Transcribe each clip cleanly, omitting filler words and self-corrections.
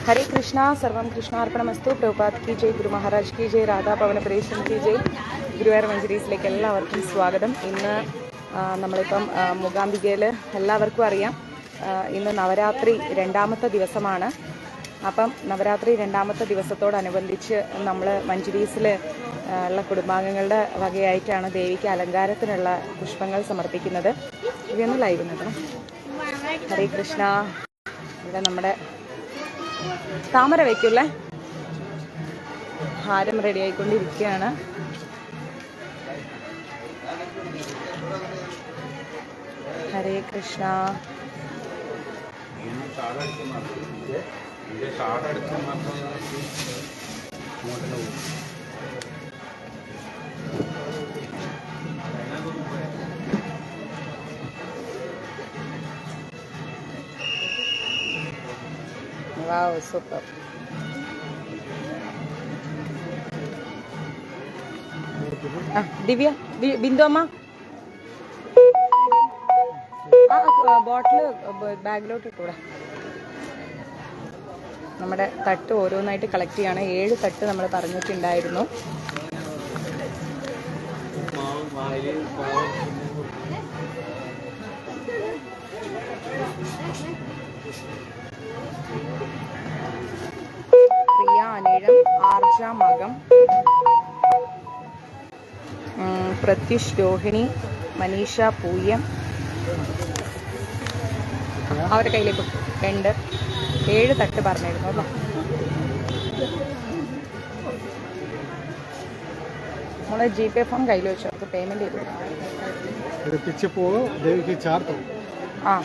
हरे कृष्णा सर्वं कृष्णार्पणमस्तु प्रभुपाद की जय गुरु महाराज की जय राधा पवन प्रेषण की जय ഗുരുവായൂർ മഞ്ജരീസിലേക്ക് എല്ലാവർക്കും സ്വാഗതം. ഇന്ന് നമ്മളിപ്പം മൂകാംബികയിൽ എല്ലാവർക്കും അറിയാം ഇന്ന് നവരാത്രി രണ്ടാമത്തെ ദിവസമാണ്. അപ്പം നവരാത്രി രണ്ടാമത്തെ ദിവസത്തോടനുബന്ധിച്ച് നമ്മൾ മഞ്ജരീസിൽ ഉള്ള കുടുംബാംഗങ്ങളുടെ വകയായിട്ടാണ് ദേവിക്ക് അലങ്കാരത്തിനുള്ള പുഷ്പങ്ങൾ സമർപ്പിക്കുന്നത്. ഇവയൊന്ന് ലൈവ് നിൽക്കണം. ഹരേ കൃഷ്ണ. ഇവിടെ നമ്മുടെ താമര വയ്ക്കൂല്ലേ, ഹാരം റെഡി ആയിക്കൊണ്ടിരിക്കുകയാണ്. ഹരേ കൃഷ്ണ. വാവ്, സൂപ്പർ. ദിവ്യ, ബിന്ദു അമ്മ ബോട്ടില് ബാഗിലോട്ട് ഇട്ടൂടെ. നമ്മുടെ തട്ട് ഓരോന്നായിട്ട് കളക്ട് ചെയ്യാണ്. 7 തട്ട് നമ്മൾ പറഞ്ഞിട്ടുണ്ടായിരുന്നു. പ്രിയ അനിഴം, ആർജ മകം, പ്രത്യുഷ് രോഹിണി, മനീഷ പൂയം അവരുടെ കയ്യിലേക്ക് 7 തട്ട് പറഞ്ഞിരുന്നു അല്ലേ. നമ്മളെ GPay ഫോൺ കയ്യിൽ വെച്ചു, അവർക്ക് പേയ്മെന്റ് ചെയ്തു. ആ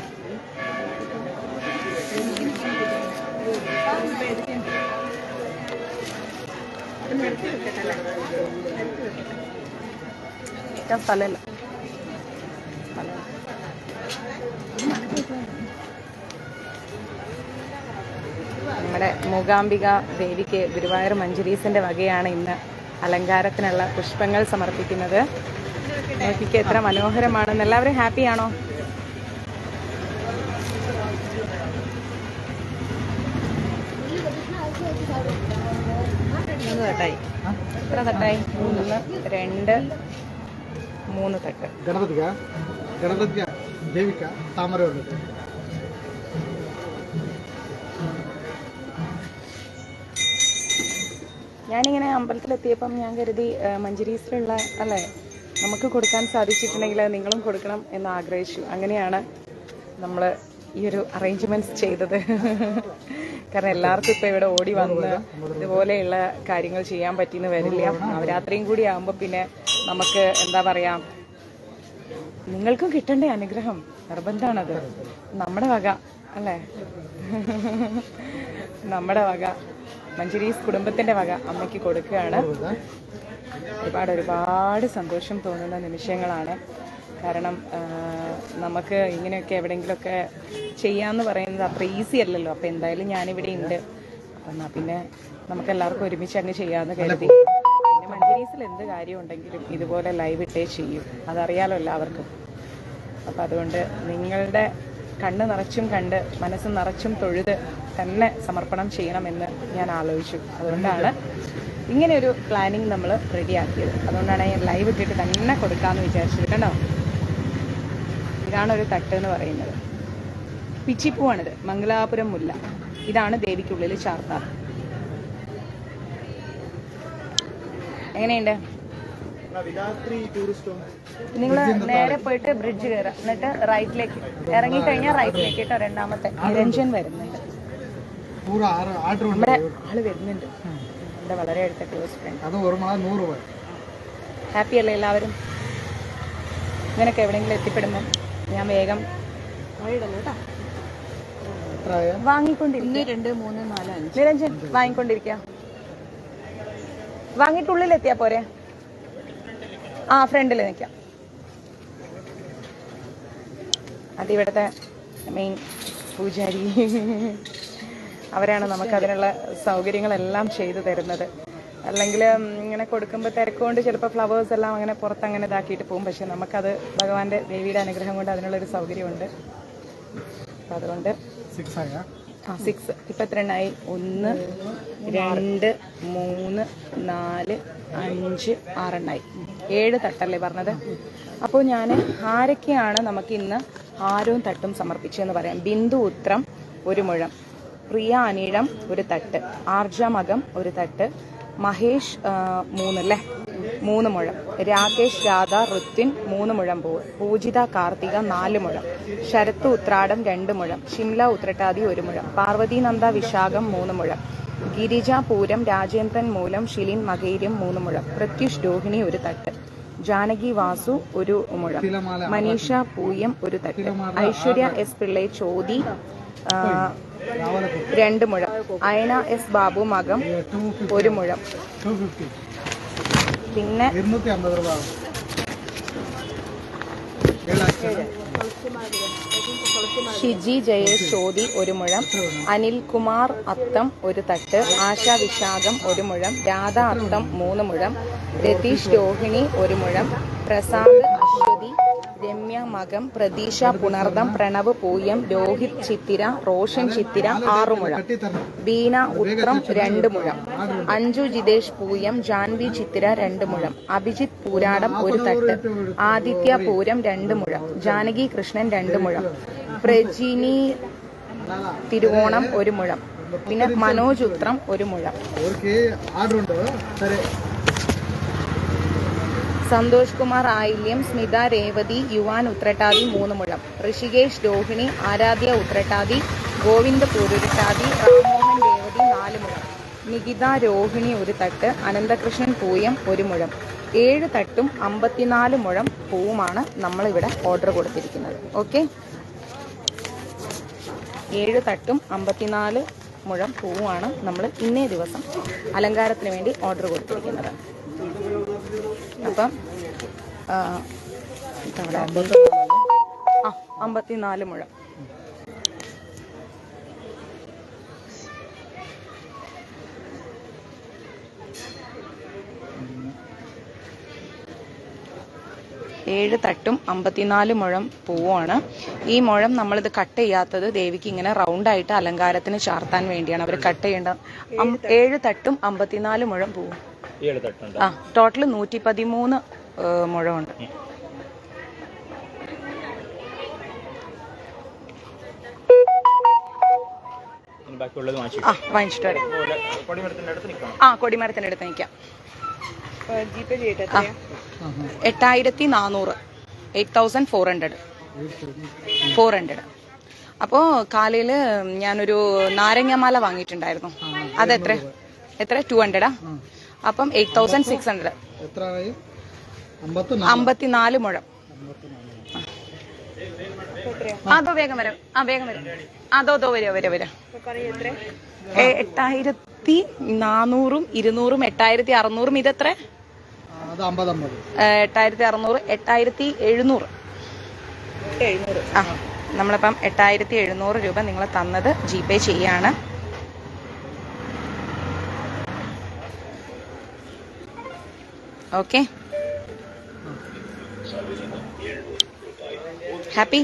സ്ഥലമില്ല. നമ്മുടെ മൂകാംബിക ദേവിക്ക് ഗുരുവായൂർ മഞ്ജരീസിന്റെ വകയാണ് ഇന്ന് അലങ്കാരത്തിനുള്ള പുഷ്പങ്ങൾ സമർപ്പിക്കുന്നത്. നോക്കിക്ക് എത്ര മനോഹരമാണെന്ന്. എല്ലാവരും ഹാപ്പിയാണോ? മൂന്ന് തട്ടായി. എത്ര തട്ടായി? 1, 2, 3 തട്ട്. ഞാനിങ്ങനെ അമ്പലത്തിലെത്തിയപ്പം ഞാൻ കരുതി മഞ്ജരീസിലുള്ള അല്ലേ നമുക്ക് കൊടുക്കാൻ സാധിച്ചിട്ടുണ്ടെങ്കിൽ നിങ്ങളും കൊടുക്കണം എന്ന് ആഗ്രഹിച്ചു. അങ്ങനെയാണ് നമ്മൾ ഈ ഒരു അറേഞ്ച്മെന്റ്സ് ചെയ്തത്. കാരണം എല്ലാവർക്കും ഇപ്പം ഇവിടെ ഓടി വന്ന് ഇതുപോലെയുള്ള കാര്യങ്ങൾ ചെയ്യാൻ പറ്റിയെന്ന് വരില്ല. നവരാത്രിയും കൂടി ആകുമ്പോൾ പിന്നെ നമുക്ക് എന്താ പറയാ, നിങ്ങൾക്കും കിട്ടേണ്ട അനുഗ്രഹം നിർബന്ധമാണത്. നമ്മുടെ വക അല്ലേ, നമ്മുടെ വക മഞ്ജരീസ് കുടുംബത്തിന്റെ വക അമ്മയ്ക്ക് കൊടുക്കുകയാണ്. ഒരുപാട് സന്തോഷം തോന്നുന്ന നിമിഷങ്ങളാണ്. കാരണം നമുക്ക് ഇങ്ങനെയൊക്കെ എവിടെയെങ്കിലുമൊക്കെ ചെയ്യാന്ന് പറയുന്നത് അത്ര ഈസി അല്ലല്ലോ. അപ്പം എന്തായാലും ഞാനിവിടെ ഉണ്ട്. അപ്പം എന്നാൽ പിന്നെ നമുക്ക് എല്ലാവർക്കും ഒരുമിച്ച് അങ്ങ് ചെയ്യാമെന്ന് കരുതി. പിന്നെ മഞ്ജരീസിൽ എന്ത് കാര്യം ഉണ്ടെങ്കിലും ഇതുപോലെ ലൈവ് ഇട്ടേ ചെയ്യും, അതറിയാലോ എല്ലാവർക്കും. അപ്പം അതുകൊണ്ട് നിങ്ങളുടെ കണ്ണ് നിറച്ചും കണ്ട് മനസ്സ് നിറച്ചും തൊഴുത് തന്നെ സമർപ്പണം ചെയ്യണമെന്ന് ഞാൻ ആലോചിച്ചു. അതുകൊണ്ടാണ് ഇങ്ങനെയൊരു പ്ലാനിങ് നമ്മൾ റെഡിയാക്കിയത്. അതുകൊണ്ടാണ് ഞാൻ ലൈവ് ഇട്ടിട്ട് തന്നെ കൊടുക്കാമെന്ന് വിചാരിച്ചത്. കണ്ടോ, ഇതാണ് ഒരു തട്ട് എന്ന് പറയുന്നത്. പിച്ചിപ്പൂവാണിത്, മംഗലാപുരം മുല്ല. ഇതാണ് ദേവിക്കുള്ളിൽ ചാർത്താറ്. എങ്ങനെയുണ്ട്? നിങ്ങൾ നേരെ പോയിട്ട് ബ്രിഡ്ജ് കയറാം, എന്നിട്ട് റൈറ്റിലേക്ക് ഇറങ്ങിക്കഴിഞ്ഞാൽ റൈറ്റിലേക്ക് കേട്ടോ. രണ്ടാമത്തെ നിരഞ്ജൻ വരുന്നുണ്ട്, നമ്മുടെ ആള് വരുന്നുണ്ട്, എൻ്റെ വളരെ അടുത്ത ക്ലോസ് ഫ്രണ്ട്. ഹാപ്പി അല്ലേ എല്ലാവരും? ഇങ്ങനെയൊക്കെ എവിടെയെങ്കിലും എത്തിപ്പെടുമ്പം ഞാൻ വേഗം വാങ്ങിക്കൊണ്ടിരിക്കും. 1, 2, 3, 4, 5 നിരഞ്ജൻ വാങ്ങിക്കൊണ്ടിരിക്കാം. വാങ്ങിയിട്ടുള്ളിലെത്തിയാ പോരെ? ആ ഫ്രണ്ടിൽ നിൽക്കാം. അതിവിടുത്തെ മെയിൻ പൂജാരി, അവരാണ് നമുക്കതിനുള്ള സൗകര്യങ്ങളെല്ലാം ചെയ്തു തരുന്നത്. അല്ലെങ്കിൽ ഇങ്ങനെ കൊടുക്കുമ്പോൾ തിരക്കുകൊണ്ട് ചിലപ്പോൾ ഫ്ലവേഴ്സ് എല്ലാം അങ്ങനെ പുറത്തങ്ങനെ ഇതാക്കിയിട്ട് പോകും. പക്ഷെ നമുക്കത് ഭഗവാന്റെ ദേവിയുടെ അനുഗ്രഹം കൊണ്ട് അതിനുള്ളൊരു സൗകര്യമുണ്ട്. അപ്പം അതുകൊണ്ട് 6 ഇപ്പം എത്ര എണ്ണായി? 1 2 3 4 5 6 എണ്ണായി. 7 തട്ടല്ലേ പറഞ്ഞത്? അപ്പോൾ ഞാൻ ആരൊക്കെയാണ് നമുക്ക് ഇന്ന് ആരവും തട്ടും സമർപ്പിച്ചതെന്ന് പറയാം. ബിന്ദു ഉത്രം 1 മുഴം, പ്രിയ അനിഴം 1 തട്ട്, ആർജ മകം 1 തട്ട്, മഹേഷ് 3 അല്ലേ 3 മുഴം, രാകേഷ് രാധ ഋത്വിൻ 3 മുഴം പൂവ്, പൂജിത കാർത്തിക 4 മുഴം, ശരത്ത് ഉത്രാടം 2 മുഴം, ഷിംല ഉത്രട്ടാതി 1 മുഴം, പാർവതി നന്ദ വിശാഖം 3 മുഴം, ഗിരിജ പൂരം രാജേന്ദ്രൻ മൂലം ഷിലിൻ മകൈര്യം 3 മുഴം, പ്രത്യുഷ് രോഹിണി 1 തട്ട്, ജാനകി വാസു 1 മുഴം, മനീഷ പൂയം 1 തട്ട്, ഐശ്വര്യ എസ് പിള്ളை ചോതി 2 മുഴം, അയന എസ് ബാബു മകം 1 മുഴം, പിന്നെ ഷിജി ജയേഷ് ചോതി 1 മുഴം, അനിൽകുമാർ അത്തം 1 തട്ട്, ആശ വിശാഖം 1 മുഴം, രാധ അത്തം 3 മുഴം, രതീഷ് രോഹിണി 1 മുഴം, പ്രസാദ് അശ്വതി, രമ്യ മകം, പ്രതീഷ പുണർദം, പ്രണവ് പൂയം, രോഹിത് ചിത്തിര, റോഷൻ ചിത്തിര 6 മുഴം, ബീന ഉത്രം 2 മുഴം, അഞ്ജു ജിതേഷ് പൂയം, ജാൻവി ചിത്തിര 2 മുഴം, അഭിജിത്ത് പൂരാടം 1 തട്ട്, ആദിത്യ പൂരം 2 മുഴം, ജാനകി കൃഷ്ണൻ 2 മുഴം, പ്രജിനി തിരുവോണം 1 മുഴം, പിന്നെ മനോജ് ഉത്രം 1 മുഴം, സന്തോഷ് കുമാർ ആയില്യം, സ്മിത രേവതി യുവാൻ ഉത്രട്ടാതി 3 മുഴം, ഋഷികേഷ് രോഹിണി, ആരാധ്യ ഉത്രട്ടാതി, ഗോവിന്ദ് പൂരുരുട്ടാതി, റാംമോഹൻ രേവതി 4 മുഴം, നികിത രോഹിണി 1 തട്ട്, അനന്തകൃഷ്ണൻ പൂയം 1 മുഴം. 7 തട്ടും 54 മുഴം പൂവുമാണ് നമ്മളിവിടെ ഓർഡർ കൊടുത്തിരിക്കുന്നത്. ഓക്കെ, 7 തട്ടും 54 മുഴം പൂവാണ് നമ്മൾ ഇന്നേ ദിവസം അലങ്കാരത്തിന് വേണ്ടി ഓർഡർ കൊടുത്തിരിക്കുന്നത്. അപ്പം 54 മുഴം. ഏഴ് തട്ടും 54 മുഴം പൂവാണ്. ഈ മുഴം നമ്മളിത് കട്ട് ചെയ്യാത്തത് ദേവിക്ക് ഇങ്ങനെ റൗണ്ടായിട്ട് അലങ്കാരത്തിന് ചാർത്താൻ വേണ്ടിയാണ് അവർ കട്ട് ചെയ്യേണ്ടത്. 7 തട്ടും 54 മുഴം പൂവും. ടോട്ടൽ 113 മുഴമുണ്ട്. വാങ്ങിച്ചിട്ട് വരാം. കൊടിമരത്തിന്റെ അടുത്ത് നിൽക്കാം. 8400 8400. അപ്പോൾ കാലയിൽ ഞാനൊരു നാരങ്ങമാല വാങ്ങിയിട്ടുണ്ടായിരുന്നു. അതെത്ര 200. അപ്പം 8600. 54 മുഴം. അതോ വേഗം വരാം. വേഗം വരാം. അതോ വരാം. 8400 200 8600. ഇതെത്ര? 8600 8700. നമ്മളിപ്പം 8700 രൂപ നിങ്ങൾ തന്നത് ജിപേ ചെയ്യാണ്. Okay, happy.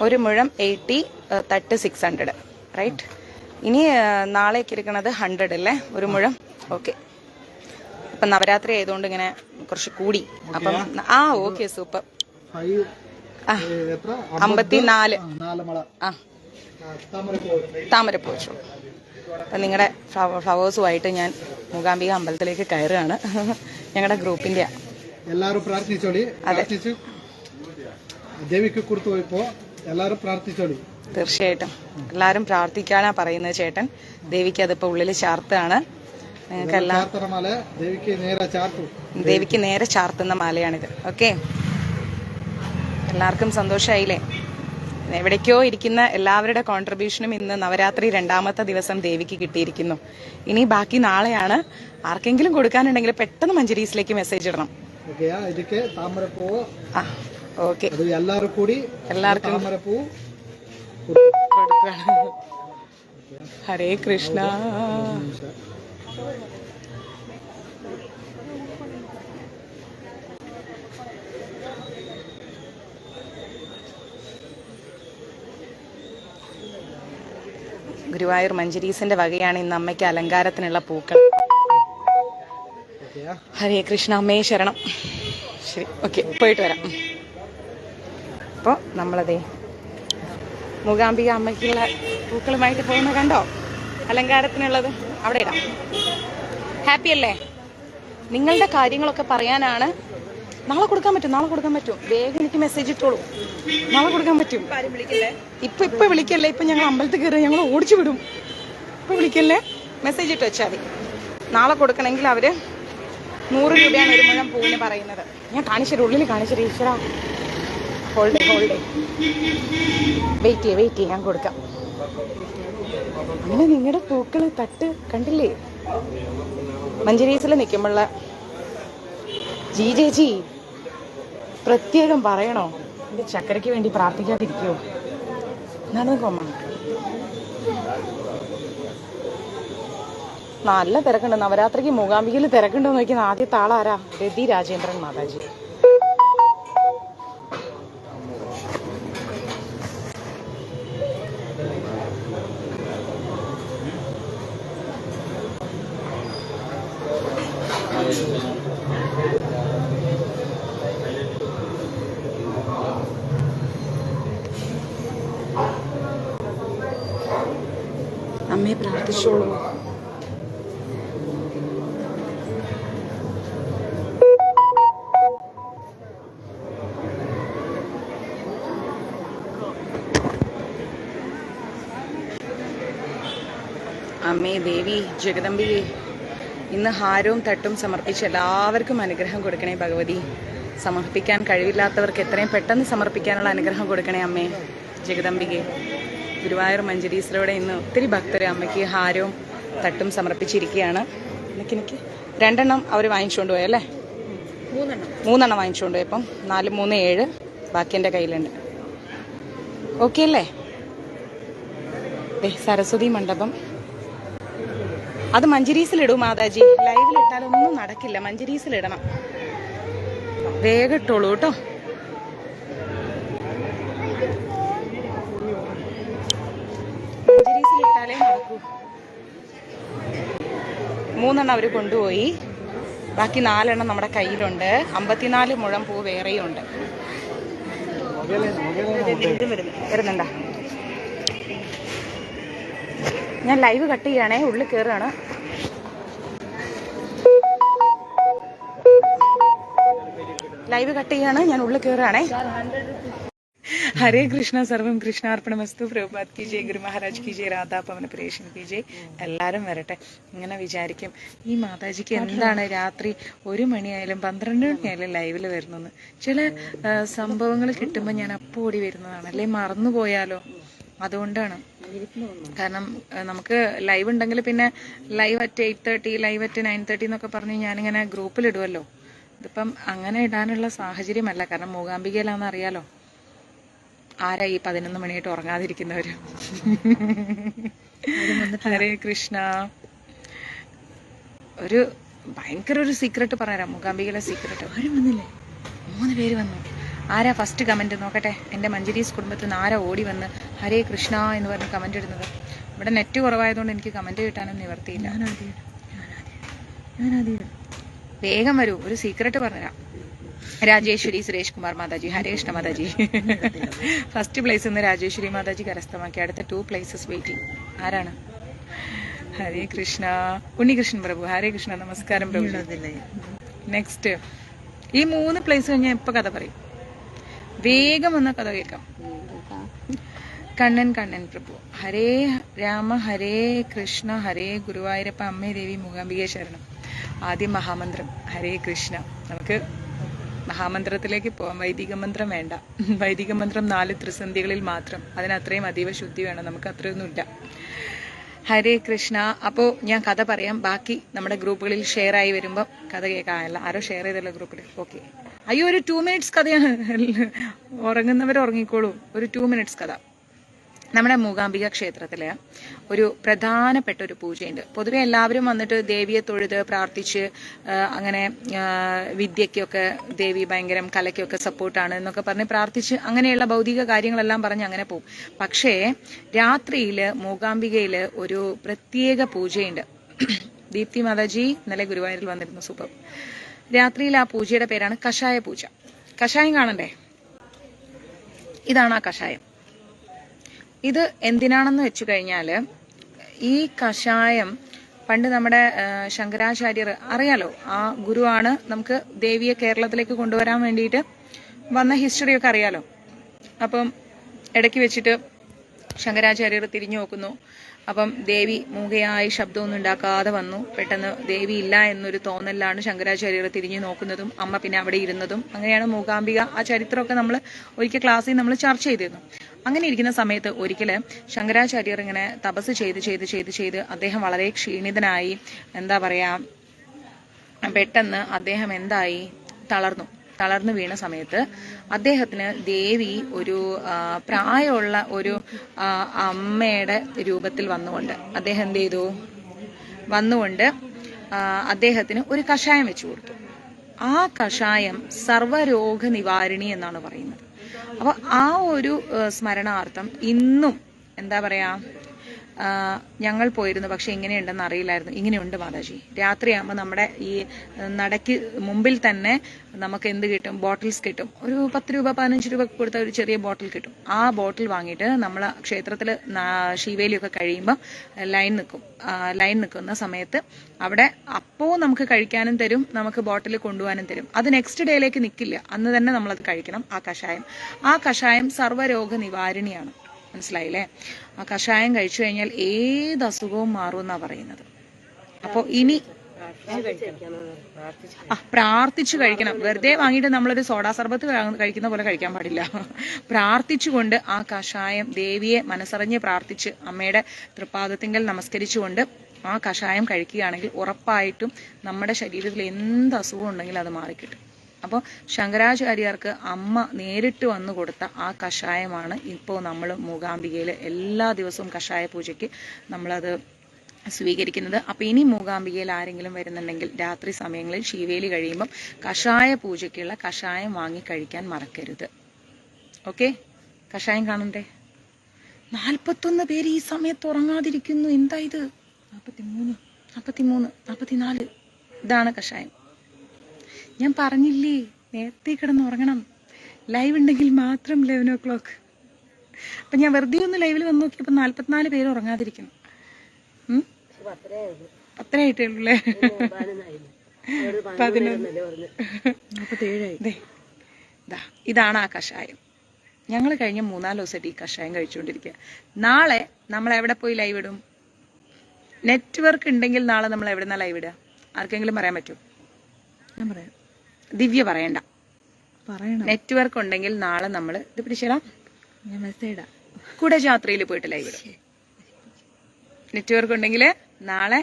ഒരു മുഴം 80, തട്ട് 600, റൈറ്റ്. ഇനി നാളേക്ക് ഇരിക്കണത് 100 അല്ലേ ഒരു മുഴം. ഓക്കെ, ഇപ്പം നവരാത്രി ആയതുകൊണ്ട് ഇങ്ങനെ കുറച്ച് കൂടി. അപ്പം ഓക്കെ, സൂപ്പർ. 54 താമരപ്പൂ വെച്ചു. അപ്പം നിങ്ങളുടെ ഫ്ലവേഴ്സുമായിട്ട് ഞാൻ മൂകാംബിക അമ്പലത്തിലേക്ക് കയറുകയാണ്. ഞങ്ങളുടെ ഗ്രൂപ്പിന്റെ എല്ലാവരും പ്രാർത്ഥിച്ചോളി. ദേവിക്ക് കൊടുത്തു പോയപ്പോ എല്ലാവരും പ്രാർത്ഥിച്ചോളി. തീർച്ചയായിട്ടും എല്ലാവരും പ്രാർത്ഥിക്കാനാ പറയുന്നത് ചേട്ടൻ. ദേവിക്ക് അതിപ്പോ ഉള്ളിൽ ചാർത്താണ്. നിങ്ങൾക്കെല്ലാം ദേവിക്ക് നേരെ ചാർത്തുന്ന മാലയാണിത്. ഓക്കെ, എല്ലാവർക്കും സന്തോഷമായില്ലേ? എവിടേക്കോ ഇരിക്കുന്ന എല്ലാവരുടെ കോൺട്രിബ്യൂഷനും ഇന്ന് നവരാത്രി 2ാമത്തെ ദിവസം ദേവിക്ക് കിട്ടിയിരിക്കുന്നു. ഇനി ബാക്കി നാളെയാണ്. ആർക്കെങ്കിലും കൊടുക്കാനുണ്ടെങ്കിൽ പെട്ടെന്ന് മഞ്ജരീസിലേക്ക് മെസ്സേജ് ഇടണം. ഓക്കെ, എല്ലാവർക്കും ഹരേ കൃഷ്ണ. ഗുരുവായൂർ മഞ്ജരീസിന്റെ വകയാണ് ഇന്ന് അമ്മയ്ക്ക് അലങ്കാരത്തിനുള്ള പൂക്കൾ. ഹരേ കൃഷ്ണ, അമ്മയെ ശരണം. ശരി, ഓക്കെ, പോയിട്ട് വരാം. അപ്പോൾ നമ്മളതേ മൂകാംബിക അമ്മയ്ക്കുള്ള പൂക്കളുമായിട്ട് പോകുന്ന കണ്ടോ? അലങ്കാരത്തിനുള്ളത് അവിടെ ഇടാം. ഹാപ്പി അല്ലേ? നിങ്ങളുടെ കാര്യങ്ങളൊക്കെ പറയാനാണ്. നാളെ കൊടുക്കാൻ പറ്റും. വേഗം എനിക്ക് മെസ്സേജ് ഇട്ടോളൂ. നാളെ കൊടുക്കാൻ പറ്റും. ഇപ്പൊ വിളിക്കല്ലേ. ഇപ്പൊ ഞങ്ങൾ അമ്പലത്തിൽ കയറി ഞങ്ങൾ ഓടിച്ചു വിടും. ഇപ്പൊ വിളിക്കല്ലേ, മെസ്സേജ് ഇട്ട് വെച്ചാൽ മതി. നാളെ കൊടുക്കണമെങ്കിൽ അവര് 100 രൂപയാണ് ഒരു മുഴം പൂവിന് പറയുന്നത്. ഞാൻ കാണിച്ചൊരു ഉള്ളിൽ കാണിച്ചൊരു ഈശ്വര. ഹോൾഡേ വെയിറ്റ് ചെയ്യേ, ഞാൻ കൊടുക്കാം. അങ്ങനെ നിങ്ങളുടെ പൂക്കള് തട്ട് കണ്ടില്ലേ? മഞ്ജരീസിൽ നിൽക്കുമ്പോഴുള്ള ചേച്ചി പ്രത്യേകം പറയണോ? എന്റെ ചക്കരയ്ക്ക് വേണ്ടി പ്രാർത്ഥിക്കാതിരിക്കുവോ? എന്നാണ് കൊമ്മ. നല്ല തിരക്കുണ്ട്. നവരാത്രിക്ക് മൂകാംബികയിൽ തിരക്കുണ്ടോ നോക്കുന്ന ആദ്യത്തെ ആളാരാ? രതി രാജേന്ദ്രൻ മാതാജി. അമ്മയെ പ്രാർത്ഥിച്ചോളൂ. അമ്മേ ദേവി ജഗദംബികെ, ഇന്ന് ഹാരവും തട്ടും സമർപ്പിച്ച് എല്ലാവർക്കും അനുഗ്രഹം കൊടുക്കണേ ഭഗവതി. സമർപ്പിക്കാൻ കഴിവില്ലാത്തവർക്ക് എത്രയും പെട്ടെന്ന് സമർപ്പിക്കാനുള്ള അനുഗ്രഹം കൊടുക്കണേ അമ്മേ ജഗദംബികെ. ഗുരുവായൂർ മഞ്ജരീസിലൂടെ ഇന്ന് ഒത്തിരി ഭക്തർ അമ്മയ്ക്ക് ഹാരവും തട്ടും സമർപ്പിച്ചിരിക്കുകയാണ്. എനിക്ക് 2 അവർ വാങ്ങിച്ചുകൊണ്ട് പോയല്ലേ? 3 വാങ്ങിച്ചുകൊണ്ട് പോയി. ഇപ്പം 4, 3, 7 ബാക്കി എൻ്റെ കയ്യിലുണ്ട്. ഓക്കെ അല്ലേ? സരസ്വതി മണ്ഡപം അത് മഞ്ജരീസിലിടൂ മാതാജി. ലൈവിലിട്ടാലൊന്നും നടക്കില്ല. മഞ്ജരീസിലിടണം. വേഗം ഇട്ടോളൂ കേട്ടോ. മഞ്ജരീസിലിട്ടാലേ നടക്കൂ. 3 അവർ കൊണ്ടുപോയി. ബാക്കി 4 നമ്മുടെ കയ്യിലുണ്ട്. 54 മുഴം പൂ വേറെയും ഉണ്ട്. വരുന്നുണ്ടാ? ഞാൻ ലൈവ് കട്ട് ചെയ്യണേ, ഉള്ളിൽ കയറുകയാണ്. ലൈവ് കട്ട് ചെയ്യാണ്, ഞാൻ ഉള്ളിൽ കയറുകയാണേ. ഹരേ കൃഷ്ണ, സർവം കൃഷ്ണാർപ്പണമസ്തു. പ്രഭുപാത് കി ജയ്, ഗുരു മഹാരാജ് കി ജയ്, രാധാ പവന പ്രേഷൻ കി ജയ്. എല്ലാവരും വരട്ടെ. ഇങ്ങനെ വിചാരിക്കും, ഈ മാതാജിക്ക് എന്താണ് രാത്രി 1 മണിയായാലും 12 മണിയായാലും ലൈവിൽ വരുന്നെന്ന്. ചില സംഭവങ്ങൾ കിട്ടുമ്പോൾ ഞാൻ അപ്പോൾ ഓടി വരുന്നതാണ്. അല്ലെ മറന്നുപോയാലോ? അതുകൊണ്ടാണ്. കാരണം നമുക്ക് ലൈവ് ഉണ്ടെങ്കിൽ പിന്നെ ലൈവ് അറ്റ് 8:30, ലൈവ് അറ്റ് 9:30 എന്നൊക്കെ പറഞ്ഞ് ഞാനിങ്ങനെ ഗ്രൂപ്പിലിടുമല്ലോ. ഇതിപ്പം അങ്ങനെ ഇടാനുള്ള സാഹചര്യമല്ല. കാരണം മൂകാംബികയിലാണെന്ന് അറിയാലോ. ആരാ ഈ 11 മണിയായിട്ട് ഉറങ്ങാതിരിക്കുന്നവര്? ഹരേ കൃഷ്ണ. ഒരു ഭയങ്കര ഒരു സീക്രട്ട് പറയാം. മൂകാംബികയിലെ സീക്രട്ട്. ആരും വന്നില്ലേ? 3 പേര് വന്നു. ആരാ ഫസ്റ്റ് കമന്റ് നോക്കട്ടെ? എൻ്റെ മഞ്ജരീസ് കുടുംബത്തിൽ നിന്ന് ആരാ ഓടി വന്ന് ഹരേ കൃഷ്ണ എന്ന് പറഞ്ഞ് കമന്റ് ഇടുന്നത്? ഇവിടെ നെറ്റ് കുറവായതുകൊണ്ട് എനിക്ക് കമന്റ് കിട്ടാനും നിവർത്തിയില്ല. വേഗം വരൂ, ഒരു സീക്രട്ട് പറഞ്ഞുതരാം. രാജേശ്വരി സുരേഷ് കുമാർ മാതാജി, ഹരേ കൃഷ്ണ മാതാജി. ഫസ്റ്റ് പ്ലേസ് ഇന്ന് രാജേശ്വരി മാതാജി കരസ്ഥമാക്കി. അടുത്ത 2 പ്ലേസസ് വെയിറ്റിംഗ്. ആരാണ്? ഹരേ കൃഷ്ണ. ഉണ്ണികൃഷ്ണൻ പ്രഭു, ഹരേ കൃഷ്ണ, നമസ്കാരം പ്രഭു. നെക്സ്റ്റ് ഈ 3 പ്ലേസ് കഴിഞ്ഞാൽ എപ്പോ കഥ പറയും? വേഗം വന്ന കഥ കേൾക്കാം. കണ്ണൻ പ്രഭു, ഹരേ രാമ ഹരേ കൃഷ്ണ ഹരേ ഗുരുവായൂരപ്പ അമ്മേ ദേവി മൂകാംബികേ ശരണം. ആദ്യം മഹാമന്ത്രം ഹരേ കൃഷ്ണ. നമുക്ക് മഹാമന്ത്രത്തിലേക്ക് പോവാം. വൈദിക മന്ത്രം വേണ്ട. വൈദിക മന്ത്രം 4 ത്രിസന്ധികളിൽ മാത്രം. അതിനത്രയും അതീവ ശുദ്ധി വേണം. നമുക്ക് അത്രയൊന്നുമില്ല. ഹരേ കൃഷ്ണ. അപ്പോൾ ഞാൻ കഥ പറയാം. ബാക്കി നമ്മുടെ ഗ്രൂപ്പുകളിൽ ഷെയർ ആയി വരുമ്പോൾ കഥ കേൾക്കാനല്ല. ആരോ ഷെയർ ചെയ്തല്ലോ ഗ്രൂപ്പിൽ. ഓക്കെ. അയ്യോ, ഒരു 2 മിനിറ്റ്സ് കഥയാണ്. ഉറങ്ങുന്നവർ ഉറങ്ങിക്കോളൂ. ഒരു 2 മിനിറ്റ്സ് കഥ. നമ്മുടെ മൂകാംബിക ക്ഷേത്രത്തില് ഒരു പ്രധാനപ്പെട്ട ഒരു പൂജയുണ്ട്. പൊതുവെ എല്ലാവരും വന്നിട്ട് ദേവിയെ തൊഴുത് പ്രാർത്ഥിച്ച് അങ്ങനെ വിദ്യയ്ക്കൊക്കെ ദേവി ഭയങ്കര കലയ്ക്കൊക്കെ സപ്പോർട്ടാണ് എന്നൊക്കെ പറഞ്ഞ് പ്രാർത്ഥിച്ച് അങ്ങനെയുള്ള ഭൗതിക കാര്യങ്ങളെല്ലാം പറഞ്ഞ് അങ്ങനെ പോകും. പക്ഷേ രാത്രിയില് മൂകാംബികയില് ഒരു പ്രത്യേക പൂജയുണ്ട്. ദീപ്തി മാതാജി ഇന്നലെ ഗുരുവായൂരിൽ വന്നിരുന്നു, സൂപ്പർ. രാത്രിയിൽ ആ പൂജയുടെ പേരാണ് കഷായ പൂജ. കഷായം കാണണ്ടേ? ഇതാണ് ആ കഷായം. ഇത് എന്തിനാണെന്ന് വെച്ചു കഴിഞ്ഞാല് ഈ കഷായം പണ്ട് നമ്മുടെ ശങ്കരാചാര്യർ അറിയാലോ, ആ ഗുരുവാണ് നമുക്ക് ദേവിയെ കേരളത്തിലേക്ക് കൊണ്ടുവരാൻ വേണ്ടിയിട്ട് വന്ന ഹിസ്റ്ററിയൊക്കെ അറിയാലോ. അപ്പം ഇടയ്ക്ക് വെച്ചിട്ട് ശങ്കരാചാര്യർ തിരിഞ്ഞു നോക്കുന്നു. അപ്പം ദേവി മൂകയായി ശബ്ദമൊന്നും ഉണ്ടാക്കാതെ വന്നു. പെട്ടെന്ന് ദേവി ഇല്ല എന്നൊരു തോന്നലിലാണ് ശങ്കരാചാര്യർ തിരിഞ്ഞു നോക്കുന്നതും അമ്മ പിന്നെ അവിടെ ഇരുന്നതും. അങ്ങനെയാണ് മൂകാംബിക. ആ ചരിത്രമൊക്കെ നമ്മൾ ഒരിക്കൽ ക്ലാസ്സിൽ നമ്മൾ ചർച്ച ചെയ്തിരുന്നു. അങ്ങനെ ഇരിക്കുന്ന സമയത്ത് ഒരിക്കല് ശങ്കരാചാര്യർ ഇങ്ങനെ തപസ് ചെയ്ത് അദ്ദേഹം വളരെ ക്ഷീണിതനായി, എന്താ പറയാ, പെട്ടെന്ന് അദ്ദേഹം എന്തായി, തളർന്നു വീണ സമയത്ത് അദ്ദേഹത്തിന് ദേവി ഒരു പ്രായമുള്ള ഒരു അമ്മയുടെ രൂപത്തിൽ വന്നുകൊണ്ട് അദ്ദേഹം എന്ത് ചെയ്തു, അദ്ദേഹത്തിന് ഒരു കഷായം വെച്ചു കൊടുത്തു. ആ കഷായം സർവരോഗ നിവാരിണി എന്നാണ് പറയുന്നത്. അപ്പൊ ആ ഒരു സ്മരണാർത്ഥം ഇന്നും എന്താ പറയാ, ഞങ്ങൾ പോയിരുന്നു. പക്ഷെ ഇങ്ങനെയുണ്ടെന്ന് അറിയില്ലായിരുന്നു. ഇങ്ങനെയുണ്ട് മാതാജി. രാത്രിയാകുമ്പോൾ നമ്മുടെ ഈ നടയ്ക്ക് മുമ്പിൽ തന്നെ നമുക്ക് എന്ത് കിട്ടും, ബോട്ടിൽസ് കിട്ടും. ഒരു 10 രൂപ 15 രൂപ കൊടുത്ത ഒരു ചെറിയ ബോട്ടിൽ കിട്ടും. ആ ബോട്ടിൽ വാങ്ങിയിട്ട് നമ്മൾ ക്ഷേത്രത്തിൽ ശിവേലിയൊക്കെ കഴിയുമ്പം ലൈൻ നിൽക്കുന്ന സമയത്ത് അവിടെ അപ്പോൾ നമുക്ക് കഴിക്കാനും തരും, നമുക്ക് ബോട്ടിൽ കൊണ്ടുപോകാനും തരും. അത് നെക്സ്റ്റ് ഡേയിലേക്ക് നിൽക്കില്ല, അന്ന് തന്നെ നമ്മളത് കഴിക്കണം. ആ കഷായം സർവ്വരോഗ നിവാരിണിയാണ്. മനസ്സിലായില്ലേ? ആ കഷായം കഴിച്ചു കഴിഞ്ഞാൽ ഏത് അസുഖവും മാറുമെന്നാ പറയുന്നത്. അപ്പൊ ഇനി പ്രാർത്ഥിച്ചു കഴിക്കണം. വെറുതെ വാങ്ങിയിട്ട് നമ്മളൊരു സോഡാ സർബത്ത് കഴിക്കുന്ന പോലെ കഴിക്കാൻ പാടില്ല. പ്രാർത്ഥിച്ചുകൊണ്ട് ആ കഷായം ദേവിയെ മനസ്സറിഞ്ഞ് പ്രാർത്ഥിച്ച് അമ്മയുടെ തൃപ്പാദത്തിങ്കൽ നമസ്കരിച്ചുകൊണ്ട് ആ കഷായം കഴിക്കുകയാണെങ്കിൽ ഉറപ്പായിട്ടും നമ്മുടെ ശരീരത്തിൽ എന്ത് അസുഖം ഉണ്ടെങ്കിലും അത് മാറിക്കിട്ടും. അപ്പോൾ ശങ്കരാചാര്യർക്ക് അമ്മ നേരിട്ട് വന്നു കൊടുത്ത ആ കഷായമാണ് ഇപ്പോൾ നമ്മൾ മൂകാംബികയിൽ എല്ലാ ദിവസവും കഷായ പൂജയ്ക്ക് നമ്മളത് സ്വീകരിക്കുന്നത്. അപ്പോൾ ഇനി മൂകാംബികയിൽ ആരെങ്കിലും വരുന്നുണ്ടെങ്കിൽ രാത്രി സമയങ്ങളിൽ ശിവേലി കഴിയുമ്പം കഷായ പൂജയ്ക്കുള്ള കഷായം വാങ്ങി കഴിക്കാൻ മറക്കരുത്. ഓക്കെ? കഷായം കാണണ്ടേ? 41 പേര് ഈ സമയത്ത് ഉറങ്ങാതിരിക്കുന്നു. എന്താ ഇത്? 43, 44. ഇതാണ് കഷായം. ഞാൻ പറഞ്ഞില്ലേ, നേരത്തെ കിടന്ന് ഉറങ്ങണം. ലൈവ് ഉണ്ടെങ്കിൽ മാത്രം 11 o'clock. അപ്പൊ ഞാൻ വെറുതെ ഒന്ന് ലൈവിൽ വന്ന് നോക്കിയപ്പോ 44 പേര് ഉറങ്ങാതിരിക്കുന്നു. അത്രേ ആയിട്ടേ ഉള്ളൂ. 11. ഇതാണ് ആ കഷായം. ഞങ്ങൾ കഴിഞ്ഞ 3-4 ദിവസമായിട്ട് ഈ കഷായം കഴിച്ചുകൊണ്ടിരിക്കുക. നാളെ നമ്മൾ എവിടെ പോയി ലൈവ് ഇടും? നെറ്റ്വർക്ക് ഉണ്ടെങ്കിൽ നാളെ നമ്മൾ എവിടെന്നാ ലൈവ് ഇടുക? ആർക്കെങ്കിലും പറയാൻ പറ്റുമോ? ഞാൻ പറയാം. ദിവ്യ പറയണ്ട. നെറ്റ്വർക്ക് ഉണ്ടെങ്കിൽ നാളെ നമ്മൾ ഇത് പിടിച്ചിടാം. കുടജാത്രയിൽ പോയിട്ട് ലൈവ് ഇടും. നെറ്റ്വർക്ക് ഉണ്ടെങ്കിൽ നാളെ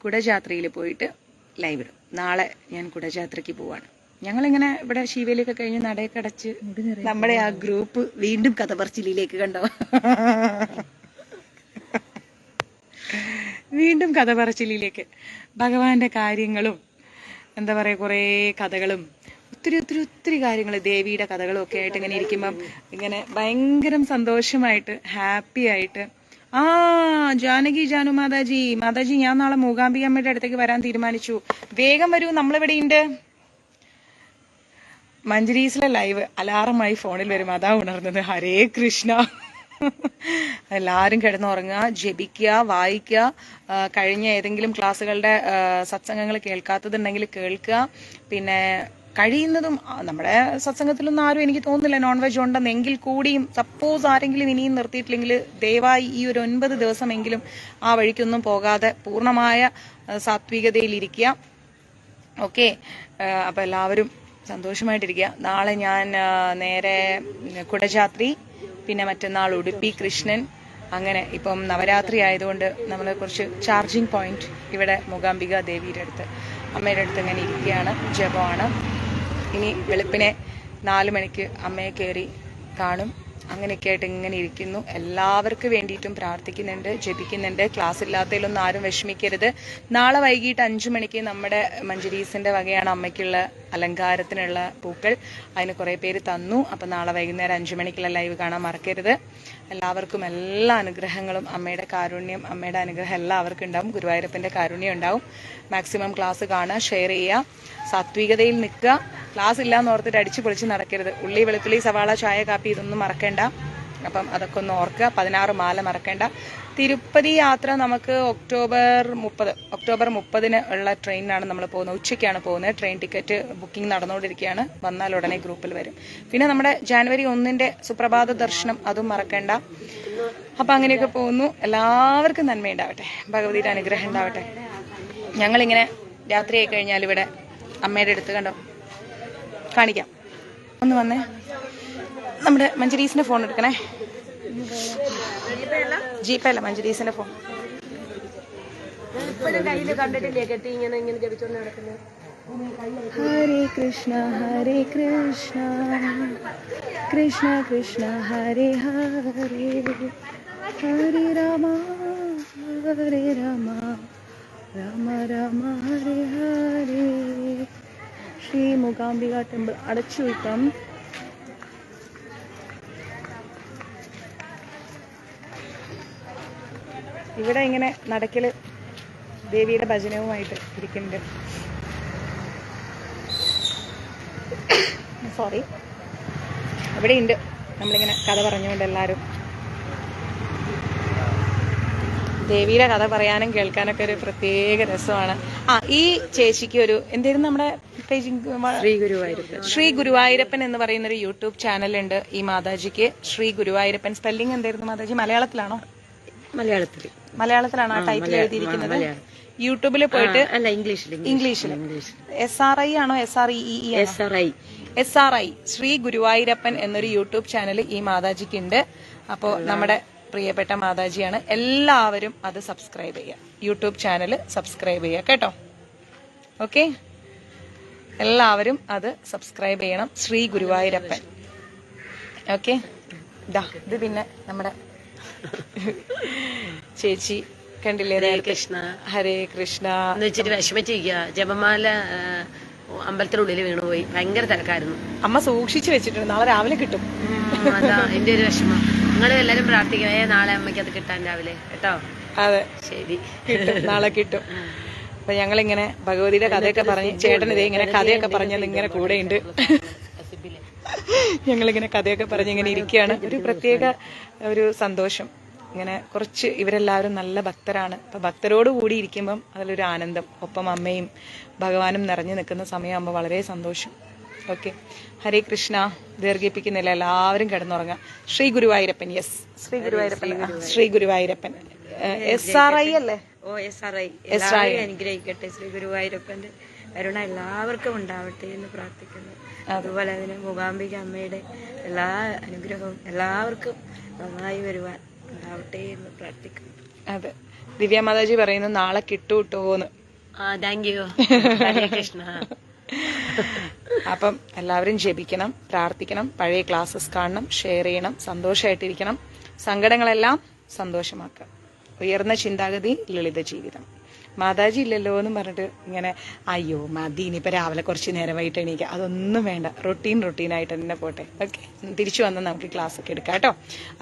കുടജാത്രയിൽ പോയിട്ട് ലൈവ് ഇടും. നാളെ ഞാൻ കുടജാത്രയ്ക്ക് പോവാണ്. ഞങ്ങളിങ്ങനെ ഇവിടെ ശിവേലിയൊക്കെ കഴിഞ്ഞ് നടയൊക്കെ അടച്ച് നമ്മുടെ ആ ഗ്രൂപ്പ് വീണ്ടും കഥ പറച്ചിലേക്ക് കണ്ടോ? വീണ്ടും കഥ പറച്ചിലേക്ക് ഭഗവാന്റെ കാര്യങ്ങളും എന്താ പറയാ, കുറേ കഥകളും ഒത്തിരി കാര്യങ്ങൾ, ദേവിയുടെ കഥകളും ഒക്കെ ആയിട്ട് ഇങ്ങനെ ഇരിക്കുമ്പം ഇങ്ങനെ ഭയങ്കര സന്തോഷമായിട്ട് ഹാപ്പി ആയിട്ട്. ജാനു മാതാജി, ഞാൻ നാളെ മൂകാംബിക അമ്മയുടെ അടുത്തേക്ക് വരാൻ തീരുമാനിച്ചു. വേഗം വരൂ, നമ്മളിവിടെയുണ്ട്. മഞ്ജരീസിലെ ലൈവ് അലാറമായി ഫോണിൽ വരും, അതാ ഉണർന്നത്. ഹരേ കൃഷ്ണ. എല്ലാവരും കിടന്നുറങ്ങുക, ജപിക്കുക, വായിക്കുക. കഴിഞ്ഞ ഏതെങ്കിലും ക്ലാസ്സുകളുടെ സത്സംഗങ്ങൾ കേൾക്കാത്തതുണ്ടെങ്കിൽ കേൾക്കുക. പിന്നെ കഴിയുന്നതും നമ്മുടെ സത്സംഗത്തിലൊന്നും ആരും എനിക്ക് തോന്നുന്നില്ല നോൺ വെജ് ഉണ്ടെന്നെങ്കിൽ കൂടിയും സപ്പോസ് ആരെങ്കിലും ഇനിയും നിർത്തിയിട്ടില്ലെങ്കിൽ ദയവായി ഈ ഒരു 9 ദിവസമെങ്കിലും ആ വഴിക്കൊന്നും പോകാതെ പൂർണ്ണമായ സാത്വികതയിലിരിക്കുക. ഓക്കെ? അപ്പൊ എല്ലാവരും സന്തോഷമായിട്ടിരിക്കുക. നാളെ ഞാൻ നേരെ കുടജാത്രി, പിന്നെ മറ്റന്നാൾ ഉടുപ്പി കൃഷ്ണൻ. അങ്ങനെ ഇപ്പം നവരാത്രി ആയതുകൊണ്ട് നമ്മൾ കുറച്ച് ചാർജിങ് പോയിന്റ് ഇവിടെ മൂകാംബിക ദേവിയുടെ അടുത്ത്, അമ്മയുടെ അടുത്ത് ഇങ്ങനെ ഇരിക്കുകയാണ്. ജപമാണ്. ഇനി വെളുപ്പിനെ 4 മണിക്ക് അമ്മയെ കയറി കാണും. അങ്ങനെയൊക്കെ ആയിട്ട് ഇങ്ങനെ ഇരിക്കുന്നു. എല്ലാവർക്കും വേണ്ടിയിട്ടും പ്രാർത്ഥിക്കുന്നുണ്ട്, ജപിക്കുന്നുണ്ട്. ക്ലാസ് ഇല്ലാത്തതിലൊന്നും ആരും വിഷമിക്കരുത്. നാളെ വൈകിട്ട് 5 മണിക്ക് നമ്മുടെ മഞ്ജരീസിന്റെ വകയാണ് അമ്മയ്ക്കുള്ള അലങ്കാരത്തിനുള്ള പൂക്കൾ. അതിന് കുറേ പേര് തന്നു. അപ്പം നാളെ വൈകുന്നേരം 5 മണിക്കുള്ള ലൈവ് കാണാൻ മറക്കരുത്. എല്ലാവർക്കും എല്ലാ അനുഗ്രഹങ്ങളും, അമ്മയുടെ കാരുണ്യം, അമ്മയുടെ അനുഗ്രഹം എല്ലാവർക്കും ഉണ്ടാവും. ഗുരുവായൂരപ്പൻ്റെ കാരുണ്യം ഉണ്ടാവും. മാക്സിമം ക്ലാസ് കാണുക, ഷെയർ ചെയ്യുക, സാത്വികതയിൽ നിൽക്കുക. ക്ലാസ് ഇല്ലാന്ന് ഓർത്തിട്ട് അടിച്ചു പൊളിച്ച് നടക്കരുത്. ഉള്ളി, വെളുത്തുള്ളി, സവാള, ചായ, കാപ്പി ഇതൊന്നും മറക്കണ്ട. അപ്പം അതൊക്കെ ഒന്ന് ഓർക്കുക. 16 മാല മറക്കണ്ട. തിരുപ്പതി യാത്ര നമുക്ക് ഒക്ടോബർ 30 ഉള്ള ട്രെയിനിനാണ് നമ്മൾ പോകുന്നത്. ഉച്ചയ്ക്കാണ് പോകുന്നത്. ട്രെയിൻ ടിക്കറ്റ് ബുക്കിംഗ് നടന്നുകൊണ്ടിരിക്കുകയാണ്. വന്നാൽ ഉടനെ ഗ്രൂപ്പിൽ വരും. പിന്നെ നമ്മുടെ ജാനുവരി 1 സുപ്രഭാത ദർശനം, അതും മറക്കണ്ട. അപ്പം അങ്ങനെയൊക്കെ പോകുന്നു. എല്ലാവർക്കും നന്മയുണ്ടാവട്ടെ, ഭഗവതിയുടെ അനുഗ്രഹം ഉണ്ടാവട്ടെ. ഞങ്ങളിങ്ങനെ രാത്രിയായി കഴിഞ്ഞാൽ ഇവിടെ അമ്മയുടെ അടുത്ത് കണ്ടോ, കാണിക്കാം, ഒന്ന് വന്നേ. നമ്മുടെ മഞ്ജരീസിന്റെ ഫോൺ എടുക്കണേ. ജീപ്പേ അല്ല, മഞ്ജരീസിന്റെ ഫോൺ. ഹരേ കൃഷ്ണ ഹരേ കൃഷ്ണ കൃഷ്ണ കൃഷ്ണ ഹരേ ഹരേ ഹരേ രാമ ഹരേ രാമ രാമ രാമ ഹരേ ഹരേ. ശ്രീ മൂകാംബിക ടെമ്പിൾ അടച്ചു. ഇപ്പം ഇവിടെ ഇങ്ങനെ നടക്കല് ദേവിയുടെ ഭജനവുമായിട്ട് ഇരിക്കുന്നുണ്ട്. സോറി, ഇവിടെ ഉണ്ട്. നമ്മളിങ്ങനെ കഥ പറഞ്ഞുകൊണ്ട് എല്ലാവരും ദേവിയുടെ കഥ പറയാനും കേൾക്കാനൊക്കെ ഒരു പ്രത്യേക രസമാണ്. ഈ ചേച്ചിക്ക് ഒരു എന്തായിരുന്നു നമ്മുടെ ശ്രീ ഗുരുവായൂരപ്പൻ എന്ന് പറയുന്ന ഒരു യൂട്യൂബ് ചാനലുണ്ട് ഈ മാതാജിക്ക്. ശ്രീ ഗുരുവായൂരപ്പൻ. സ്പെല്ലിംഗ് എന്തായിരുന്നു മാതാജി? മലയാളത്തിലാണോ? മലയാളത്തിലാണോ ആ ടൈറ്റിൽ എഴുതിയിരിക്കുന്നത്? യൂട്യൂബിൽ പോയിട്ട് അല്ല, ഇംഗ്ലീഷിൽ. SRI ആണോ SRI ശ്രീ ഗുരുവായൂരപ്പൻ എന്നൊരു യൂട്യൂബ് ചാനൽ ഈ മാതാജിക്ക് ഉണ്ട്. അപ്പോ നമ്മുടെ പ്രിയപ്പെട്ട മാതാജിയാണ്. എല്ലാവരും അത് സബ്സ്ക്രൈബ് ചെയ്യുക. യൂട്യൂബ് ചാനൽ സബ്സ്ക്രൈബ് ചെയ്യുക കേട്ടോ. ഓക്കെ, എല്ലാവരും അത് സബ്സ്ക്രൈബ് ചെയ്യണം. ശ്രീ ഗുരുവായൂരപ്പൻ. ഓക്കെ, ഇത് പിന്നെ നമ്മുടെ ചേച്ചി കണ്ടില്ലേ? കൃഷ്ണ ഹരേ കൃഷ്ണ വെച്ചിട്ട് വിഷമിച്ചിരിക്കുക. ജപമാല അമ്പലത്തിനുള്ളിൽ വീണുപോയി. ഭയങ്കര തിരക്കായിരുന്നു. അമ്മ സൂക്ഷിച്ചു വെച്ചിട്ടുണ്ട്. നാളെ രാവിലെ കിട്ടും. അതാ എന്റെ ഒരു വിഷമം. നിങ്ങളും എല്ലാരും പ്രാർത്ഥിക്കണേ നാളെ അമ്മയ്ക്ക് അത് കിട്ടാൻ രാവിലെ കേട്ടോ. അതെ, ശരി, കിട്ടും, നാളെ കിട്ടും. അപ്പൊ ഞങ്ങളിങ്ങനെ ഭഗവതിയുടെ കഥയൊക്കെ പറഞ്ഞ്, ചേട്ടൻ ഇതേ ഇങ്ങനെ കഥയൊക്കെ പറഞ്ഞാൽ ഇങ്ങനെ കൂടെയുണ്ട്. ഞങ്ങളിങ്ങനെ കഥയൊക്കെ പറഞ്ഞ് ഇങ്ങനെ ഇരിക്കുകയാണ്. ഒരു പ്രത്യേക ഒരു സന്തോഷം. ഇങ്ങനെ കുറച്ച് ഇവരെല്ലാവരും നല്ല ഭക്തരാണ്. അപ്പൊ ഭക്തരോട് കൂടി ഇരിക്കുമ്പം അതിലൊരു ആനന്ദം. ഒപ്പം അമ്മയും ഭഗവാനും നിറഞ്ഞു നിൽക്കുന്ന സമയമാകുമ്പോൾ വളരെ സന്തോഷം. ഓക്കെ, ഹരേ കൃഷ്ണ. ദീർഘിപ്പിക്കുന്നില്ല, എല്ലാവരും കിടന്നുറങ്ങാം. ശ്രീ ഗുരുവായൂരപ്പൻ. യെസ്, ശ്രീ ഗുരുവായൂരപ്പൻ. ശ്രീ ഗുരുവായൂരപ്പൻ SRI അല്ലേ? SRI അനുഗ്രഹിക്കട്ടെ. ശ്രീ ഗുരുവായൂരപ്പന്റെ കരുണ എല്ലാവർക്കും ഉണ്ടാവട്ടെ എന്ന് പ്രാർത്ഥിക്കുന്നു. അതുപോലെ അതിന് മൂകാംബിക അമ്മയുടെ എല്ലാ അനുഗ്രഹവും എല്ലാവർക്കും നന്നായി വരുവാൻ ഉണ്ടാവട്ടെ എന്ന് പ്രാർത്ഥിക്കുന്നു. അതെ, ദിവ്യ മാതാജി പറയുന്നു നാളെ കിട്ടൂട്ടോന്ന്. Thank you. ഹരേ കൃഷ്ണ. അപ്പം എല്ലാവരും ജപിക്കണം, പ്രാർത്ഥിക്കണം, പഴയ ക്ലാസ്സസ് കാണണം, ഷെയർ ചെയ്യണം, സന്തോഷമായിട്ടിരിക്കണം. സങ്കടങ്ങളെല്ലാം സന്തോഷമാക്കുക. ഉയർന്ന ചിന്താഗതി, ലളിത ജീവിതം. മാതാജി ഇല്ലല്ലോ എന്ന് പറഞ്ഞിട്ട് ഇങ്ങനെ അയ്യോ മതി ഇനിയിപ്പോൾ രാവിലെ കുറച്ച് നേരമായിട്ട് എണീക്കുക, അതൊന്നും വേണ്ട. റൊട്ടീനായിട്ട് തന്നെ പോട്ടെ. ഓക്കെ, തിരിച്ചു വന്ന് നമുക്ക് ക്ലാസ് ഒക്കെ എടുക്കാം കേട്ടോ.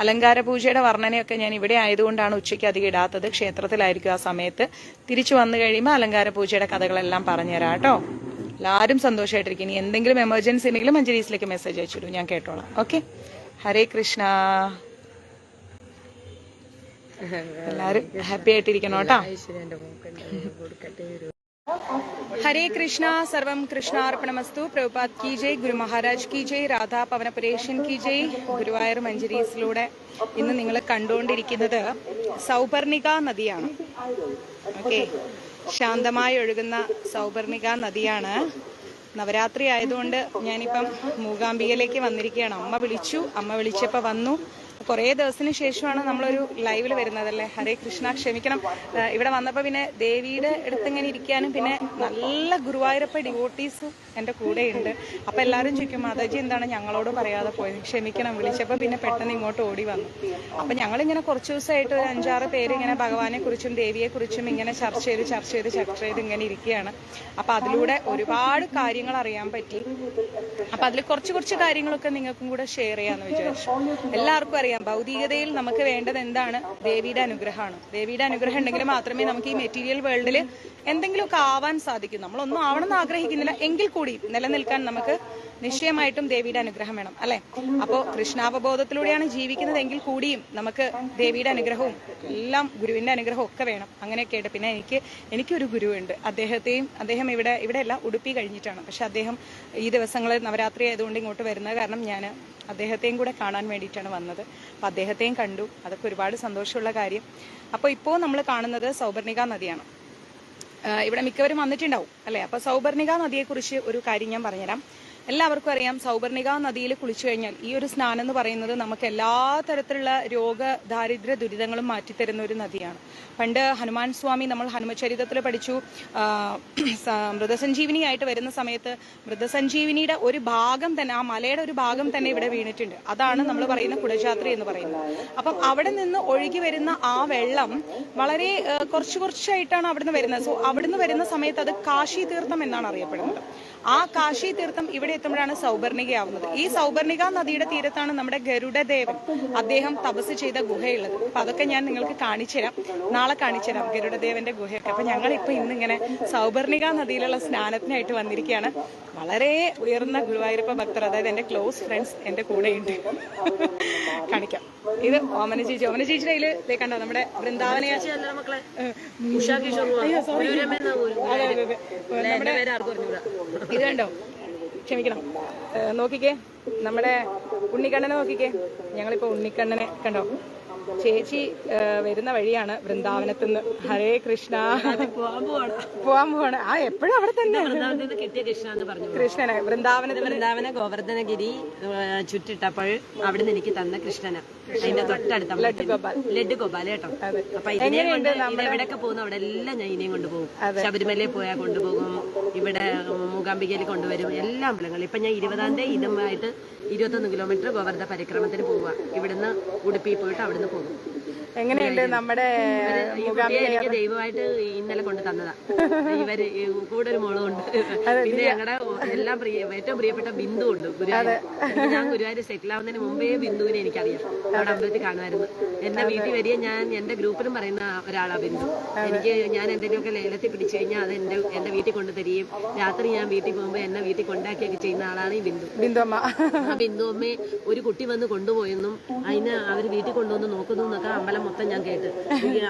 അലങ്കാര പൂജയുടെ വർണ്ണനയൊക്കെ ഞാൻ ഇവിടെ ആയതുകൊണ്ടാണ് ഉച്ചയ്ക്ക് അധികം ഇടാത്തത്. ക്ഷേത്രത്തിലായിരിക്കും ആ സമയത്ത്. തിരിച്ചു വന്നു കഴിയുമ്പോൾ അലങ്കാര പൂജയുടെ കഥകളെല്ലാം പറഞ്ഞുതരാം കേട്ടോ. എല്ലാവരും സന്തോഷമായിട്ടിരിക്കും. ഇനി എന്തെങ്കിലും എമർജൻസി ഉണ്ടെങ്കിലും മഞ്ജരീസിലേക്ക് മെസ്സേജ് അയച്ചിടും, ഞാൻ കേട്ടോളാം. ഓക്കെ, ഹരേ കൃഷ്ണ. എല്ലാവരും ഹാപ്പി ആയിട്ടിരിക്കണം കേട്ടോ. ഹരേ കൃഷ്ണ. സർവം കൃഷ്ണാർപ്പണമസ്തു. പ്രഭുപാദ് കി ജയ്, ഗുരു മഹാരാജ് കി ജയ്, രാധാ പവനപുരേഷൻ കി ജയ്. ഗുരുവായൂർ മഞ്ജരീസിലൂടെ ഇന്ന് നിങ്ങൾ കണ്ടുകൊണ്ടിരിക്കുന്നത് സൗപർണിക നദിയാണ്. ഓക്കെ, ശാന്തമായി ഒഴുകുന്ന സൗപർണിക നദിയാണ്. നവരാത്രി ആയതുകൊണ്ട് ഞാനിപ്പം മൂകാംബികയിലേക്ക് വന്നിരിക്കുകയാണ്. അമ്മ വിളിച്ചപ്പോൾ വന്നു. കുറേ ദിവസത്തിന് ശേഷമാണ് നമ്മളൊരു ലൈവിൽ വരുന്നതല്ലേ. ഹരേ കൃഷ്ണ, ക്ഷമിക്കണം. ഇവിടെ വന്നപ്പോൾ പിന്നെ ദേവിയുടെ അടുത്ത് ഇങ്ങനെ ഇരിക്കാനും പിന്നെ നല്ല ഗുരുവായൂരപ്പ ഡിവോട്ടീസ് എൻ്റെ കൂടെയുണ്ട്. അപ്പോൾ എല്ലാവരും ചോദിക്കും മാതാജി എന്താണ് ഞങ്ങളോട് പറയാതെ പോയത്, ക്ഷമിക്കണം. വിളിച്ചപ്പോൾ പിന്നെ പെട്ടെന്ന് ഇങ്ങോട്ട് ഓടി വന്നു. അപ്പം ഞങ്ങളിങ്ങനെ കുറച്ച് ദിവസമായിട്ട് ഒരു 5-6 പേര് ഇങ്ങനെ ഭഗവാനെക്കുറിച്ചും ദേവിയെക്കുറിച്ചും ഇങ്ങനെ ചർച്ച ചെയ്ത് ഇങ്ങനെ ഇരിക്കുകയാണ്. അപ്പം അതിലൂടെ ഒരുപാട് കാര്യങ്ങൾ അറിയാൻ പറ്റി. അപ്പം അതിൽ കുറച്ച് കാര്യങ്ങളൊക്കെ നിങ്ങൾക്കും കൂടെ ഷെയർ ചെയ്യാമെന്ന് വിചാരിച്ചു. എല്ലാവർക്കും അറിയാം ഭൗതികതയിൽ നമുക്ക് വേണ്ടത് എന്താണ്? ദേവിയുടെ അനുഗ്രഹമാണ്. ദേവിയുടെ അനുഗ്രഹം ഉണ്ടെങ്കിൽ മാത്രമേ നമുക്ക് ഈ മെറ്റീരിയൽ വേൾഡിൽ എന്തെങ്കിലുമൊക്കെ ആവാൻ സാധിക്കും. നമ്മളൊന്നും ആവണമെന്ന് ആഗ്രഹിക്കുന്നില്ല എങ്കിൽ കൂടി നിലനിൽക്കാൻ നമുക്ക് നിശ്ചയമായിട്ടും ദേവിയുടെ അനുഗ്രഹം വേണം അല്ലെ. അപ്പോൾ കൃഷ്ണാവബോധത്തിലൂടെയാണ് ജീവിക്കുന്നതെങ്കിൽ കൂടിയും നമുക്ക് ദേവിയുടെ അനുഗ്രഹവും എല്ലാം ഗുരുവിന്റെ അനുഗ്രഹവും ഒക്കെ വേണം. അങ്ങനെയൊക്കെ ആയിട്ട് പിന്നെ എനിക്കൊരു ഗുരുവുണ്ട്. അദ്ദേഹം ഇവിടെയല്ല, ഉടുപ്പി കഴിഞ്ഞിട്ടാണ്. പക്ഷെ അദ്ദേഹം ഈ ദിവസങ്ങളിൽ നവരാത്രി ആയതുകൊണ്ട് ഇങ്ങോട്ട് വരുന്നത് കാരണം ഞാൻ അദ്ദേഹത്തെയും കൂടെ കാണാൻ വേണ്ടിയിട്ടാണ് വന്നത്. അപ്പം അദ്ദേഹത്തെയും കണ്ടു. അതൊക്കെ ഒരുപാട് സന്തോഷമുള്ള കാര്യം. അപ്പോൾ ഇപ്പോൾ നമ്മൾ കാണുന്നത് സൗപർണിക നദിയാണ്. ഇവിടെ മിക്കവരും വന്നിട്ടുണ്ടാവും അല്ലെ. അപ്പൊ സൗപർണിക നദിയെക്കുറിച്ച് ഒരു കാര്യം ഞാൻ പറഞ്ഞുതരാം. എല്ലാവർക്കും അറിയാം സൗപർണിക നദിയിൽ കുളിച്ചു കഴിഞ്ഞാൽ ഈ ഒരു സ്നാനം എന്ന് പറയുന്നത് നമുക്ക് എല്ലാ തരത്തിലുള്ള ദാരിദ്ര്യ ദുരിതങ്ങളും മാറ്റിത്തരുന്ന ഒരു നദിയാണ്. പണ്ട് ഹനുമാൻ സ്വാമി, നമ്മൾ ഹനുമചരിതത്തിൽ പഠിച്ചു, മൃതസഞ്ജീവിനിയായിട്ട് വരുന്ന സമയത്ത് മൃതസഞ്ജീവിനിയുടെ ഒരു ഭാഗം തന്നെ, ആ മലയുടെ ഒരു ഭാഗം തന്നെ ഇവിടെ വീണിട്ടുണ്ട്. അതാണ് നമ്മൾ പറയുന്ന കുടജാത്രി എന്ന് പറയുന്നത്. അപ്പം അവിടെ നിന്ന് ഒഴുകി വരുന്ന ആ വെള്ളം വളരെ കുറച്ചായിട്ടാണ് അവിടുന്ന് വരുന്നത്. സോ അവിടുന്ന് വരുന്ന സമയത്ത് അത് കാശി തീർത്ഥം എന്നാണ് അറിയപ്പെടുന്നത്. ആ കാശി തീർത്ഥം ഇവിടെ എത്തുമ്പോഴാണ് സൗപർണികയാവുന്നത്. ഈ സൗപർണിക നദിയുടെ തീരത്താണ് നമ്മുടെ ഗരുഡദേവൻ, അദ്ദേഹം തപസ് ചെയ്ത ഗുഹയുള്ളത്. അപ്പൊ അതൊക്കെ ഞാൻ നിങ്ങൾക്ക് കാണിച്ചുതരാം, നാളെ കാണിച്ചുതരാം ഗരുഡദേവന്റെ ഗുഹയൊക്കെ. അപ്പൊ ഞങ്ങളിപ്പോ ഇന്നിങ്ങനെ സൗപർണിക നദിയിലുള്ള സ്നാനത്തിനായിട്ട് വന്നിരിക്കുകയാണ്. വളരെ ഉയർന്ന ഗുരുവായൂരപ്പ ഭക്തർ, അതായത് എന്റെ ക്ലോസ് ഫ്രണ്ട്സ് എന്റെ കൂടെയുണ്ട്. കാണിക്കാം. ഇത് ഓമന ചേച്ചിയുടെ കയ്യില് കണ്ടോ നമ്മുടെ വൃന്ദാവന ഇത് കണ്ടോ, ക്ഷമിക്കണം. നോക്കിക്കേ നമ്മുടെ ഉണ്ണിക്കണ്ണനെ നോക്കിക്കേ. ഞങ്ങളിപ്പോ ഉണ്ണിക്കണ്ണനെ കണ്ടോ. ചേച്ചി വരുന്ന വഴിയാണ് വൃന്ദാവനത്തുനിന്ന്. ഹരേ കൃഷ്ണ. പോവാൻ പോവാണ്. ആ എപ്പോഴും അവിടെ തന്നെ കിട്ടിയ കൃഷ്ണ എന്ന് പറഞ്ഞു. കൃഷ്ണനെ വൃന്ദാവന ഗോവർദ്ധനഗിരി ചുറ്റിട്ടപ്പോൾ അവിടുന്ന് എനിക്ക് തന്ന കൃഷ്ണന് അതിന്റെ തൊട്ടടുത്ത ലഡ്ഡു ഗോപാല കേട്ടോ. അപ്പൊ എവിടെയൊക്കെ പോകുന്നു അവിടെ എല്ലാം ഞാൻ ഇനിയും കൊണ്ടുപോകും. ശബരിമലയിൽ പോയാൽ കൊണ്ടുപോകും, ഇവിടെ മൂകാംബികയിൽ കൊണ്ടുവരും, എല്ലാ അമ്പലങ്ങളും. ഇപ്പൊ ഞാൻ 20-ാം തീയതി ഇതുമായിട്ട് 21 കിലോമീറ്റർ ഗോവർദ്ധ പരിക്രമത്തിന് പോവുക. ഇവിടുന്ന് ഉടുപ്പി പോയിട്ട് അവിടുന്ന് പോകും. എങ്ങനെയുണ്ട് നമ്മുടെ എനിക്ക് ദൈവമായിട്ട് ഇന്നലെ കൊണ്ട് തന്നതാ. ഇവര് കൂടെ ഒരു മോളും ഉണ്ട്. പിന്നെ ഞങ്ങളുടെ എല്ലാം ഏറ്റവും പ്രിയപ്പെട്ട ബിന്ദു ഉണ്ട് ഗുരുവായൂർ. ഞാൻ ഗുരുവായൂർ സെറ്റിൽ ആവുന്നതിന് മുമ്പേ ബിന്ദുവിനെ എനിക്കറിയാം. അവിടെ അമ്പലത്തിൽ കാണുമായിരുന്നു. എന്റെ വീട്ടിൽ വരിക, ഞാൻ എന്റെ ഗ്രൂപ്പിലും പറയുന്ന ഒരാളാ ബിന്ദു. ഞാൻ എന്തെങ്കിലുമൊക്കെ ലേലത്തിൽ പിടിച്ചു കഴിഞ്ഞാൽ അത് എന്റെ വീട്ടിൽ കൊണ്ടു തരികയും രാത്രി ഞാൻ വീട്ടിൽ പോകുമ്പോൾ എന്നെ വീട്ടിൽ കൊണ്ടാക്കിയൊക്കെ ചെയ്യുന്ന ആളാണ് ഈ ബിന്ദുമ്മ. ആ ബിന്ദുമ്മയെ ഒരു കുട്ടി വന്ന് കൊണ്ടുപോയെന്നും അതിന് അവര് വീട്ടിൽ കൊണ്ടുവന്ന് നോക്കുന്നു എന്നൊക്കെ അമ്പലം മൊത്തം ഞാൻ കേട്ട്.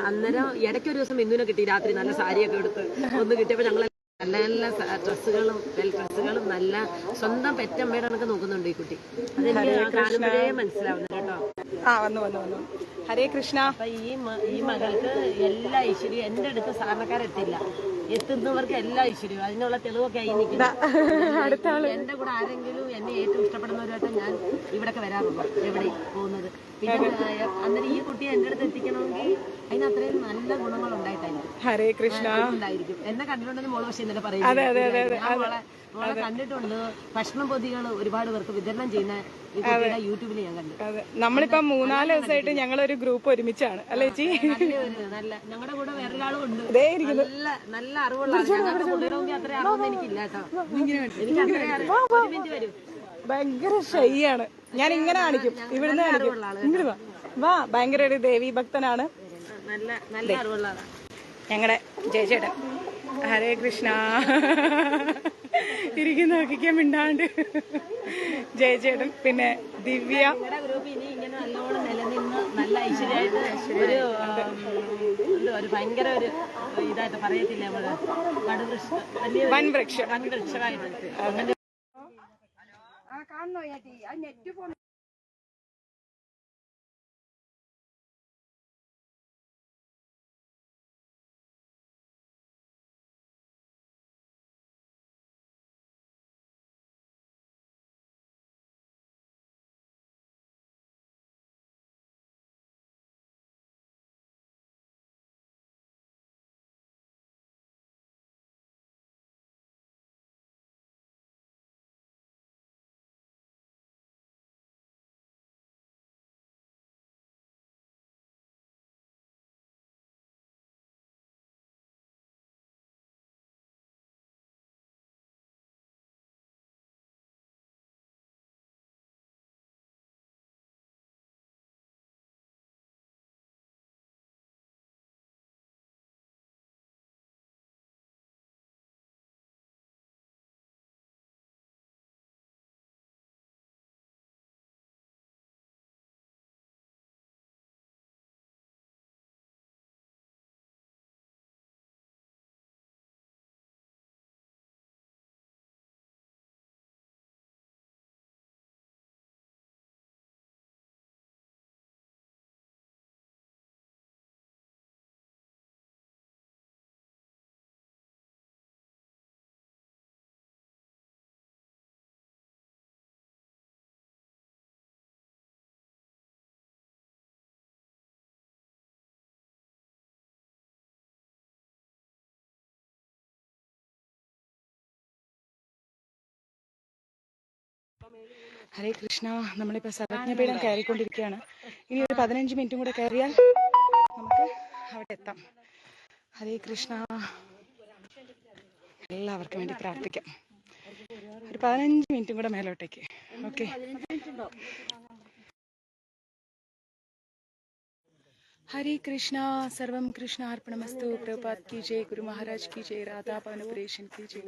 അന്നേരം ഇടയ്ക്കൊരു ദിവസം ബിന്ദുവിനെ കിട്ടി രാത്രി, നല്ല സാരിയൊക്കെ എടുത്ത് ഒന്ന് കിട്ടിയപ്പോൾ ഞങ്ങൾ നല്ല നല്ല ഡ്രസ്സുകളും ഡ്രസ്സുകളും നല്ല സ്വന്തം പെറ്റമ്മയുടെ കണക്ക് നോക്കുന്നുണ്ട് ഈ കുട്ടി. അതെനിക്ക് കാണുമ്പോഴേ മനസ്സിലാവുന്നത് കേട്ടോ. വന്നു ഹരേ കൃഷ്ണ. അപ്പൊ ഈ മകൾക്ക് എല്ലാ ഐശ്വര്യവും എന്റെ അടുത്ത് സാധാരണക്കാരെത്തില്ല, എത്തുന്നവർക്ക് എല്ലാ ഐശ്വര്യവും അതിനുള്ള തെളിവൊക്കെ ആയി നിൽക്കുന്നത്. എന്റെ കൂടെ ആരെങ്കിലും എന്നെ ഏറ്റവും ഇഷ്ടപ്പെടുന്നവരുമായിട്ട് ഞാൻ ഇവിടൊക്കെ വരാറുള്ളൂ, എവിടെ പോകുന്നത്. പിന്നെ അന്നേരം ഈ കുട്ടിയെ എന്റെ അടുത്ത് എത്തിക്കണമെങ്കിൽ അതിന് അത്രയും നല്ല ഗുണങ്ങൾ ഉണ്ടായിട്ടായിരിക്കും. ഹരേ കൃഷ്ണ ഉണ്ടായിരിക്കും. എന്നെ കണ്ടിട്ടുണ്ടെന്ന് മോള് പക്ഷേ ഇന്നലെ പറയുന്നത് മോളെ കണ്ടിട്ടുണ്ട്. ഭക്ഷണം പൊതികൾ ഒരുപാട് പേർക്ക് വിതരണം ചെയ്യുന്ന യൂട്യൂബിൽ ഞാൻ കണ്ടു. നമ്മളിപ്പോ 3-4 ദിവസമായിട്ട് ഞങ്ങളൊരു ഗ്രൂപ്പ് ഒരുമിച്ചാണ് അല്ലേ ചേച്ചി. നല്ല ഞങ്ങളുടെ കൂടെ വേറൊരാളും ഉണ്ട്, നല്ല അറിവുള്ള അത്ര അറിവൊന്നും എനിക്കില്ല കേട്ടോ. എനിക്ക് അത്ര അറിവ്. ഭയങ്കര ഷൈയാണ്. ഞാൻ ഇങ്ങനെ കാണിക്കും, ഇവിടുന്ന് കാണിക്കും. വാ, ഭയങ്കര ഒരു ദേവി ഭക്തനാണ്. നല്ല അറിവുള്ള ഞങ്ങളുടെ ജയചേട്ടൻ. ഹരേ കൃഷ്ണ. ഇരിക്കുന്ന നോക്കിക്കാൻ മിണ്ടാണ്ട് ജയചേട്ടൻ. പിന്നെ ദിവ്യ. ഗ്രൂപ്പ് ഇനി ഇങ്ങനെ നല്ലോണം നിലനിന്ന് നല്ല ഐശ്വര്യമായിട്ട് ഒരു ഭയങ്കര ഒരു ഇതായിട്ട് പറയത്തില്ല നമ്മള് വൻവൃക്ഷമായിട്ട് കാണുന്നോ. ഹരേ കൃഷ്ണ. നമ്മളിപ്പോൾ സർവജ്ഞപീഠം കയറിക്കൊണ്ടിരിക്കുകയാണ്. ഇനി ഒരു 15 മിനിറ്റും കൂടെ കയറിയാൽ നമുക്ക് അവിടെ എത്താം. ഹരേ കൃഷ്ണ. എല്ലാവർക്കും വേണ്ടി പ്രാർത്ഥിക്കാം. ഒരു 15 മിനിറ്റും കൂടെ മേലോട്ടേക്ക്. ഓക്കെ. हरे कृष्णा. सर्वम कृष्ण अर्पणमस्तु. प्रभुपाद की जय. गुरु महाराज की जय. राधा പവനപുരേഷൻ की जय.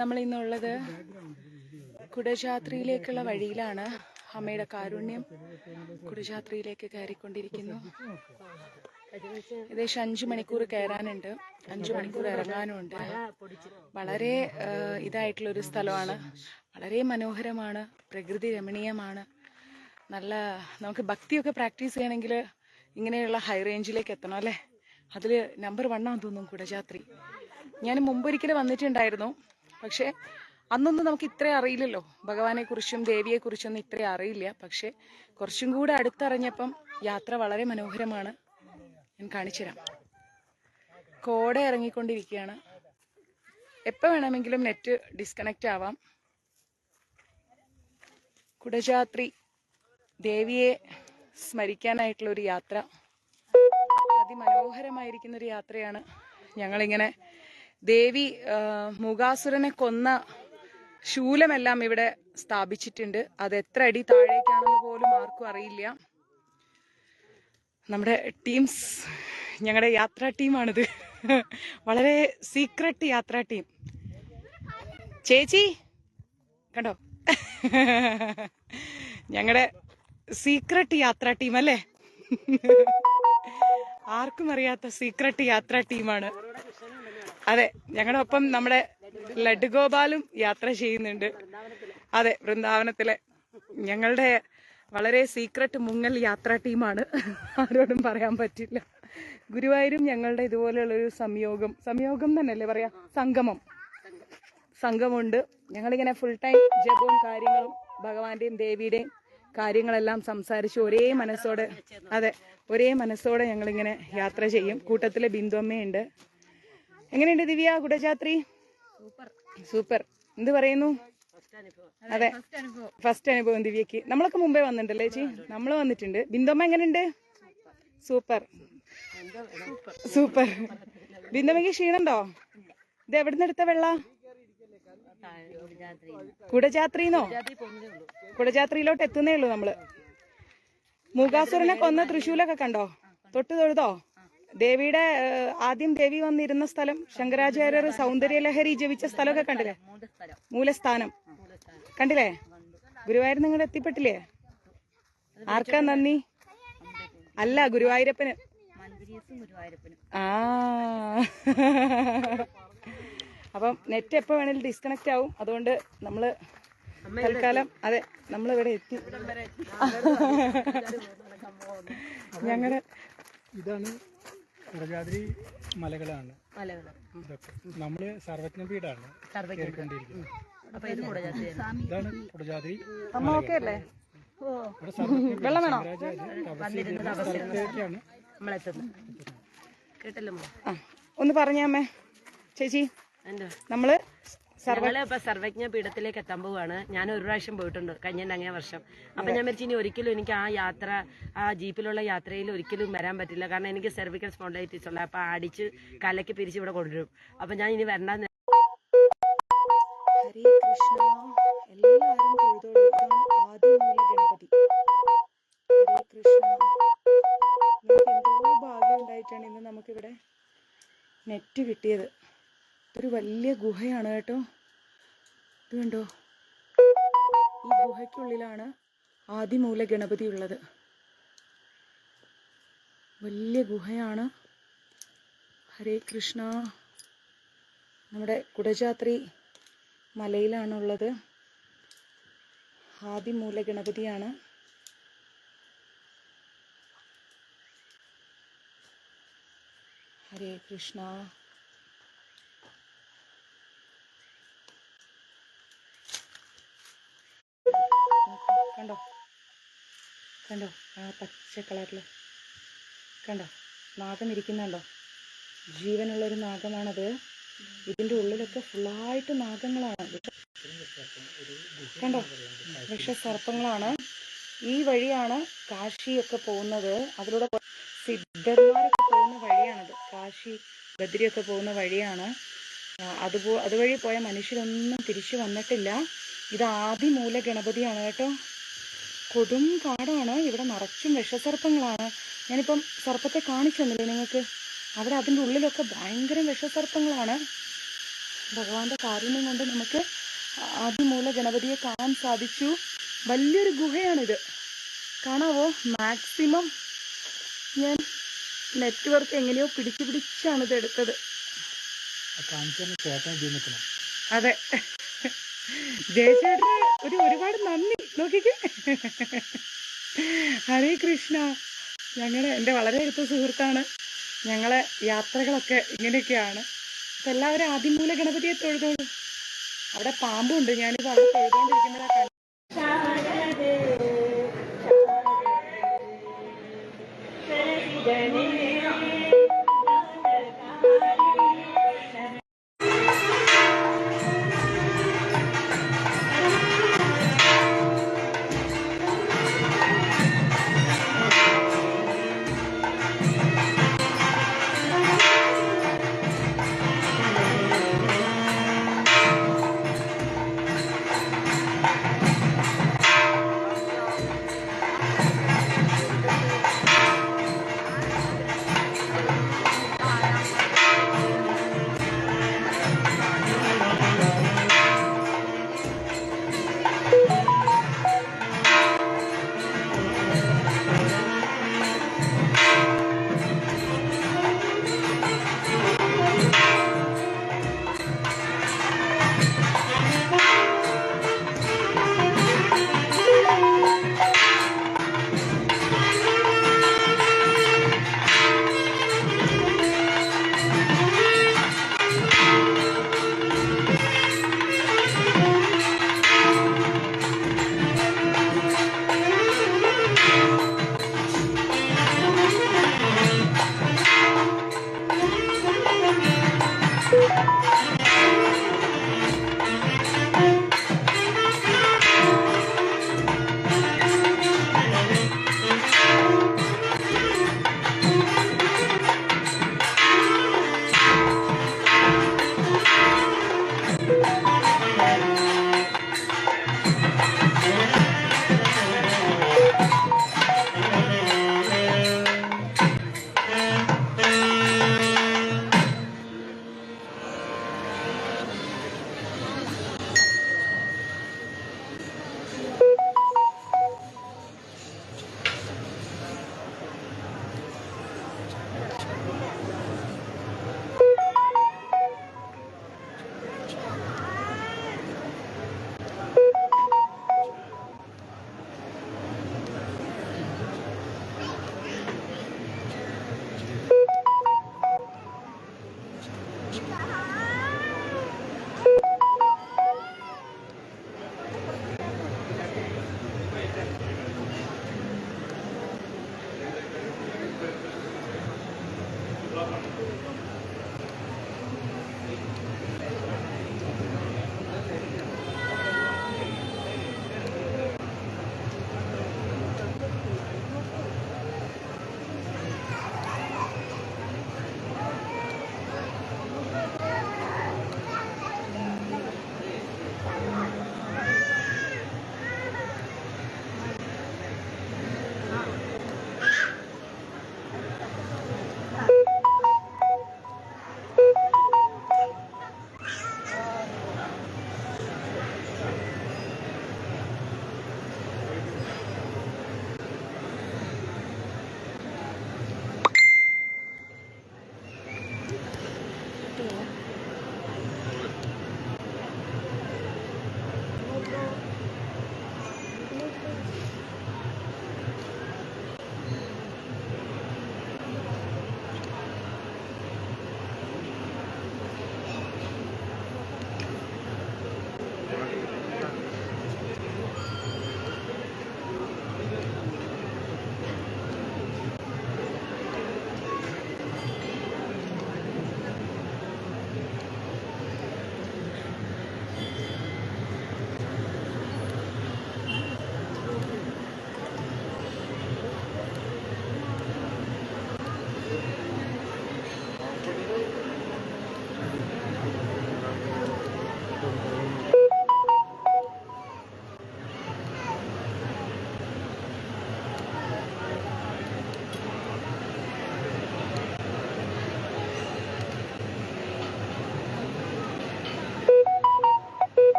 നമ്മൾ ഇന്നുള്ളത് കുടജാത്രിയിലേക്കുള്ള വഴിയിലാണ്. അമ്മയുടെ കാരുണ്യം കുടജാത്രിയിലേക്ക് കയറിക്കൊണ്ടിരിക്കുന്നു. ഏകദേശം 5 മണിക്കൂർ കയറാനുണ്ട്, 5 മണിക്കൂർ ഇറങ്ങാനുമുണ്ട്. വളരെ ഇതായിട്ടുള്ളൊരു സ്ഥലമാണ്. വളരെ മനോഹരമാണ്, പ്രകൃതി രമണീയമാണ്. നല്ല നമുക്ക് ഭക്തിയൊക്കെ പ്രാക്ടീസ് ചെയ്യണമെങ്കിൽ ഇങ്ങനെയുള്ള ഹൈ റേഞ്ചിലേക്ക് എത്തണം അല്ലേ. അതിൽ നമ്പർ 1 ആണെന്ന് തോന്നുന്നു കുടജാത്രി. ഞാൻ മുമ്പൊരിക്കലും വന്നിട്ടുണ്ടായിരുന്നു, പക്ഷേ അന്നൊന്നും നമുക്ക് ഇത്രയും അറിയില്ലല്ലോ. ഭഗവാനെ കുറിച്ചും ദേവിയെ കുറിച്ചൊന്നും ഇത്രയും അറിയില്ല. പക്ഷെ കുറച്ചും കൂടെ അടുത്തറിഞ്ഞപ്പം യാത്ര വളരെ മനോഹരമാണ്. ഞാൻ കാണിച്ചുതരാം. കോട ഇറങ്ങിക്കൊണ്ടിരിക്കുകയാണ്. എപ്പോൾ വേണമെങ്കിലും നെറ്റ് ഡിസ്കണക്റ്റ് ആവാം. കുടജാത്രി ദേവിയെ സ്മരിക്കാനായിട്ടുള്ളൊരു യാത്ര, അതിമനോഹരമായിരിക്കുന്നൊരു യാത്രയാണ്. ഞങ്ങളിങ്ങനെ ദേവി മൂകാസുരനെ കൊന്ന ശൂലമെല്ലാം ഇവിടെ സ്ഥാപിച്ചിട്ടുണ്ട്. അത് എത്ര അടി താഴേക്കാണെന്ന് പോലും ആർക്കും അറിയില്ല. നമ്മുടെ ടീംസ്, ഞങ്ങളുടെ യാത്രാ ടീമാണിത്. വളരെ സീക്രട്ട് യാത്രാ ടീം. ചേച്ചി കണ്ടോ, ഞങ്ങളുടെ സീക്രട്ട് യാത്രാ ടീം അല്ലേ. ആർക്കും അറിയാത്ത സീക്രട്ട് യാത്രാ ടീമാണ്. അതെ, ഞങ്ങളുടെ ഒപ്പം നമ്മുടെ ലഡ്ഡു ഗോപാലും യാത്ര ചെയ്യുന്നുണ്ട്. അതെ, വൃന്ദാവനത്തിലെ ഞങ്ങളുടെ വളരെ സീക്രട്ട് മുങ്ങൽ യാത്രാ ടീമാണ്. ആരോടും പറയാൻ പറ്റില്ല. ഗുരുവായൂരും ഞങ്ങളുടെ ഇതുപോലെയുള്ളൊരു സംയോഗം തന്നെയല്ലേ പറയാ, സംഗമമുണ്ട്. ഞങ്ങളിങ്ങനെ ഫുൾ ടൈം ജപവും കാര്യങ്ങളും ഭഗവാന്റെയും ദേവിയുടെയും കാര്യങ്ങളെല്ലാം സംസാരിച്ച് ഒരേ മനസ്സോടെ ഞങ്ങളിങ്ങനെ യാത്ര ചെയ്യും. കൂട്ടത്തിലെ ബിന്ദുമ്മയുണ്ട്. എങ്ങനെയുണ്ട് ദിവ്യ കുടജാത്രി? സൂപ്പർ. എന്ത് പറയുന്നു? അതെ, ഫസ്റ്റ് അനുഭവം ദിവ്യക്ക്. നമ്മളൊക്കെ മുമ്പേ വന്നിട്ടുണ്ടല്ലേ ചേച്ചി? നമ്മൾ വന്നിട്ടുണ്ട്. ബിന്ദുമ്മ എങ്ങനെയുണ്ട്? സൂപ്പർ. ബിന്ദുമ്മയ്ക്ക് ക്ഷീണുണ്ടോ? ഇത് എവിടുന്ന് എടുത്ത വെള്ള? കുടജാത്രിന്നോ? കുടജാത്രിയിലോട്ട് എത്തുന്നേ ഉള്ളൂ നമ്മള്. മൂകാസുരനെ കൊന്ന തൃശൂലൊക്കെ കണ്ടോ? തൊട്ട് തൊഴുതോ? ദേവിയുടെ ആദ്യം ദേവി വന്നിരുന്ന സ്ഥലം, ശങ്കരാചാര്യർ സൗന്ദര്യലഹരി ജപിച്ച സ്ഥലമൊക്കെ കണ്ടില്ലേ? മൂലസ്ഥാനം കണ്ടില്ലേ? ഗുരുവായൂർ നിങ്ങൾ എത്തിപ്പെട്ടില്ലേ? ആർക്കാ നന്ദി? അല്ല, ഗുരുവായൂരപ്പന്. ആ അപ്പം നെറ്റ് എപ്പോൾ വേണേലും ഡിസ്കണക്റ്റ് ആവും. അതുകൊണ്ട് നമ്മള് തൽക്കാലം നമ്മളിവിടെ എത്തി. ഞങ്ങളുടെ ഇതാണ് കുടജാദ്രി മലകളാണ്. ഇതൊക്കെ നമ്മള് സർവജ്ഞപീഠാണ് കേറിക്കൊണ്ടിരിക്കുന്നത്. ഇതാണ് കുടജാദ്രി. അമ്മ ഓക്കെ അല്ലേ? വെള്ളം വേണോ? ഒന്ന് പറഞ്ഞാമ്മേ ചേച്ചി. നമ്മള് സർവജ്ഞ പീഠത്തിലേക്ക് എത്താൻ പോവാണ്. ഞാൻ ഒരു പ്രാവശ്യം പോയിട്ടുണ്ട്, കഴിഞ്ഞ അങ്ങേ വർഷം. അപ്പൊ ഞാൻ വിചാരിച്ചു ഇനി ഒരിക്കലും എനിക്ക് ആ ജീപ്പിലുള്ള യാത്രയിൽ ഒരിക്കലും വരാൻ പറ്റില്ല. കാരണം എനിക്ക് സെർവിക്കൽ സ്പോണ്ടൈറ്റിസ് ഉള്ള. അപ്പൊ അടിച്ച് കലക്ക് പിരിച്ച് ഇവിടെ കൊണ്ടുവരും. അപ്പൊ ഞാൻ ഇനി വരണ്ട. ഹരേ കൃഷ്ണ. എല്ലാവരും തൊഴുതോളൂ. ആദിമൂല ഗണപതി. ഹരേ കൃഷ്ണ. നമുക്ക് എന്തോ ഭാഗ്യം ഉണ്ടായിട്ടാണ് ഇന്ന് നമുക്കിവിടെ നെറ്റ് കിട്ടിയത്. ഇതൊരു വലിയ ഗുഹയാണ് കേട്ടോ. ഇത് കണ്ടോ, ഈ ഗുഹയ്ക്കുള്ളിലാണ് ആദിമൂല ഗണപതി ഉള്ളത്. വലിയ ഗുഹയാണ്. ഹരേ കൃഷ്ണ. നമ്മുടെ കുടജാത്രി മലയിലാണുള്ളത്. ആദിമൂല ഗണപതിയാണ്. ഹരേ കൃഷ്ണ. കണ്ടോ ആ പച്ച കളറില് കണ്ടോ നാഗം ഇരിക്കുന്നുണ്ടോ? ജീവനുള്ളൊരു നാഗമാണത്. ഇതിൻ്റെ ഉള്ളിലൊക്കെ ഫുള്ളായിട്ട് നാഗങ്ങളാണ്. കണ്ടോ, വിഷസർപ്പങ്ങളാണ്. ഈ വഴിയാണ് കാശിയൊക്കെ പോകുന്നത്. അതിലൂടെ സിദ്ധന്മാരൊക്കെ പോകുന്ന വഴിയാണത്. കാശി ബദ്രിയൊക്കെ പോകുന്ന വഴിയാണ്. അതുവഴി പോയ മനുഷ്യരൊന്നും തിരിച്ചു വന്നിട്ടില്ല. ഇത് ആദിമൂല ഗണപതിയാണ് കേട്ടോ. കൊടും കാടാണ്. ഇവിടെ നിറച്ചും വിഷസർപ്പങ്ങളാണ്. ഞാനിപ്പം സർപ്പത്തെ കാണിച്ചു തന്നില്ലേ നിങ്ങൾക്ക്? അവിടെ അതിൻ്റെ ഉള്ളിലൊക്കെ ഭയങ്കര വിഷസർപ്പങ്ങളാണ്. ഭഗവാന്റെ കാരുണ്യം കൊണ്ട് നമുക്ക് ആദിമൂല ഗണപതിയെ കാണാൻ സാധിച്ചു. വലിയൊരു ഗുഹയാണിത്. കാണാവോ? മാക്സിമം ഞാൻ നെറ്റ്വർക്ക് എങ്ങനെയോ പിടിച്ചാണ് ഇത് എടുത്തത്. അതെ, ജയചേട്ടന് ഒരുപാട് നന്ദി. നോക്കിക്കേ, ഹരേ കൃഷ്ണ. എൻ്റെ വളരെ അടുത്ത സുഹൃത്താണ്. ഞങ്ങളെ യാത്രകളൊക്കെ ഇങ്ങനെയൊക്കെയാണ്. അപ്പം എല്ലാവരും ആദിമൂല ഗണപതിയെ തൊഴുതോളൂ. അവിടെ പാമ്പുണ്ട്. ഞാനിപ്പോൾ അവിടെ തൊഴുതോണ്ടിരിക്കുന്നതാണ്.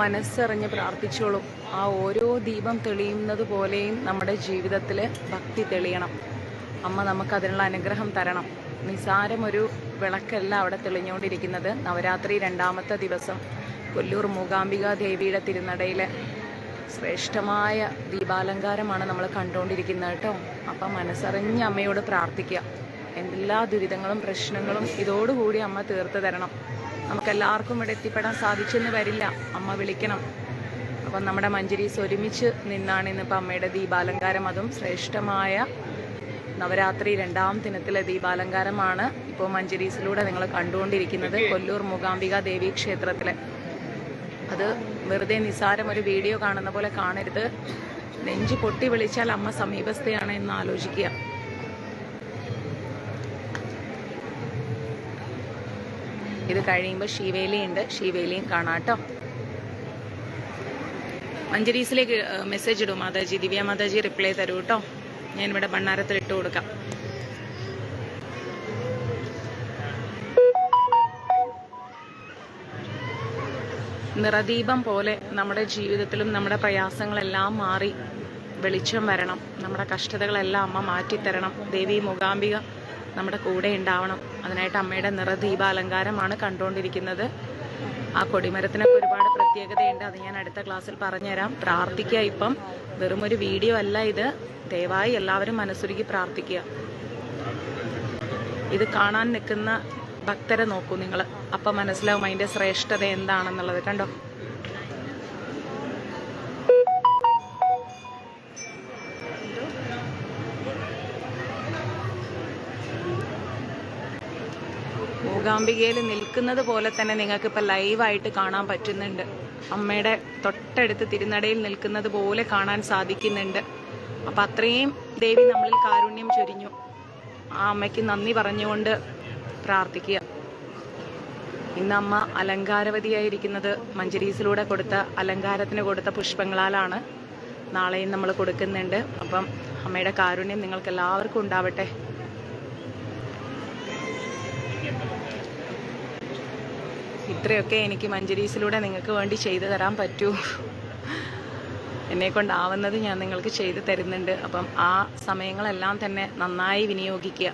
മനസ്സറിഞ്ഞ് പ്രാർത്ഥിച്ചോളൂ. ആ ഓരോ ദീപം തെളിയുന്നത് പോലെയും നമ്മുടെ ജീവിതത്തിൽ ഭക്തി തെളിയണം. അമ്മ നമുക്കതിനുള്ള അനുഗ്രഹം തരണം. നിസാരമൊരു വിളക്കല്ല അവിടെ തെളിഞ്ഞുകൊണ്ടിരിക്കുന്നത്. നവരാത്രി 2ാമത്തെ ദിവസം കൊല്ലൂർ മൂകാംബിക ദേവിയുടെ തിരുനടയിലെ ശ്രേഷ്ഠമായ ദീപാലങ്കാരമാണ് നമ്മൾ കണ്ടുകൊണ്ടിരിക്കുന്നത് കേട്ടോ. അപ്പം മനസ്സറിഞ്ഞ് അമ്മയോട് പ്രാർത്ഥിക്കുക. എല്ലാ ദുരിതങ്ങളും പ്രശ്നങ്ങളും ഇതോടുകൂടി അമ്മ തീർത്ത് തരണം. നമുക്കെല്ലാവർക്കും ഇവിടെ എത്തിപ്പെടാൻ സാധിച്ചെന്ന് വരില്ല, അമ്മ വിളിക്കണം. അപ്പം നമ്മുടെ മഞ്ജരീസ് ഒരുമിച്ച് നിന്നാണ് ഇന്നിപ്പോൾ അമ്മയുടെ ദീപാലങ്കാരം. അതും ശ്രേഷ്ഠമായ നവരാത്രി 2ാം ദിനത്തിലെ ദീപാലങ്കാരമാണ് ഇപ്പോൾ മഞ്ജരീസിലൂടെ നിങ്ങൾ കണ്ടുകൊണ്ടിരിക്കുന്നത് കൊല്ലൂർ മൂകാംബിക ദേവി ക്ഷേത്രത്തിലെ. അത് വെറുതെ നിസാരം ഒരു വീഡിയോ കാണുന്ന പോലെ കാണരുത്. നെഞ്ചു പൊട്ടി വിളിച്ചാൽ അമ്മ സമീപസ്ഥയാണ് എന്ന് ആലോചിക്കുക. ഇത് കഴിയുമ്പോൾ ശിവേലിയുണ്ട്, ശിവേലിയും കാണാട്ടോ. മഞ്ജരീസിലേക്ക് മെസ്സേജ് ഇടും മാതാജി, ദിവ്യ മാതാജി റിപ്ലൈ തരൂ കേട്ടോ. ഞാനിവിടെ ഭണ്ണാരത്തിൽ ഇട്ട് കൊടുക്കാം. നിറദീപം പോലെ നമ്മുടെ ജീവിതത്തിലും നമ്മുടെ പ്രയാസങ്ങളെല്ലാം മാറി വെളിച്ചം വരണം. നമ്മുടെ കഷ്ടതകളെല്ലാം അമ്മ മാറ്റിത്തരണം. ദേവി മൂകാംബിക നമ്മുടെ കൂടെ ഉണ്ടാവണം. അതിനായിട്ട് അമ്മയുടെ നിറദീപാലങ്കാരമാണ് കണ്ടുകൊണ്ടിരിക്കുന്നത്. ആ കൊടിമരത്തിനൊക്കെ ഒരുപാട് പ്രത്യേകതയുണ്ട്. അത് ഞാൻ അടുത്ത ക്ലാസ്സിൽ പറഞ്ഞുതരാം. പ്രാർത്ഥിക്കുക. ഇപ്പം വെറും ഒരു വീഡിയോ അല്ല ഇത്. ദയവായി എല്ലാവരും മനസ്സുരുക്കി പ്രാർത്ഥിക്കുക. ഇത് കാണാൻ നിൽക്കുന്ന ഭക്തരെ നോക്കൂ നിങ്ങൾ. അപ്പം മനസ്സിലാവും അതിൻ്റെ ശ്രേഷ്ഠത എന്താണെന്നുള്ളത്. കണ്ടോ, മൂകാംബികയിൽ നിൽക്കുന്നത് പോലെ തന്നെ നിങ്ങൾക്ക് ഇപ്പം ലൈവായിട്ട് കാണാൻ പറ്റുന്നുണ്ട്. അമ്മയുടെ തൊട്ടടുത്ത് തിരുനടയിൽ നിൽക്കുന്നത് പോലെ കാണാൻ സാധിക്കുന്നുണ്ട്. അപ്പം അത്രയും ദേവി നമ്മളിൽ കാരുണ്യം ചൊരിഞ്ഞു. ആ അമ്മയ്ക്ക് നന്ദി പറഞ്ഞുകൊണ്ട് പ്രാർത്ഥിക്കുക. ഇന്ന് അമ്മ അലങ്കാരവതിയായിരിക്കുന്നത് മഞ്ജരീസിലൂടെ കൊടുത്ത അലങ്കാരത്തിന് കൊടുത്ത പുഷ്പങ്ങളാലാണ്. നാളെയും നമ്മൾ കൊടുക്കുന്നുണ്ട്. അപ്പം അമ്മയുടെ കാരുണ്യം നിങ്ങൾക്ക് എല്ലാവർക്കും ഉണ്ടാവട്ടെ. ഇത്രയൊക്കെ എനിക്ക് മഞ്ജരീസിലൂടെ നിങ്ങൾക്ക് വേണ്ടി ചെയ്തു തരാൻ പറ്റൂ. എന്നെക്കൊണ്ടാവുന്നത് ഞാൻ നിങ്ങൾക്ക് ചെയ്തു തരുന്നുണ്ട്. അപ്പം ആ സമയങ്ങളെല്ലാം തന്നെ നന്നായി വിനിയോഗിക്കുക.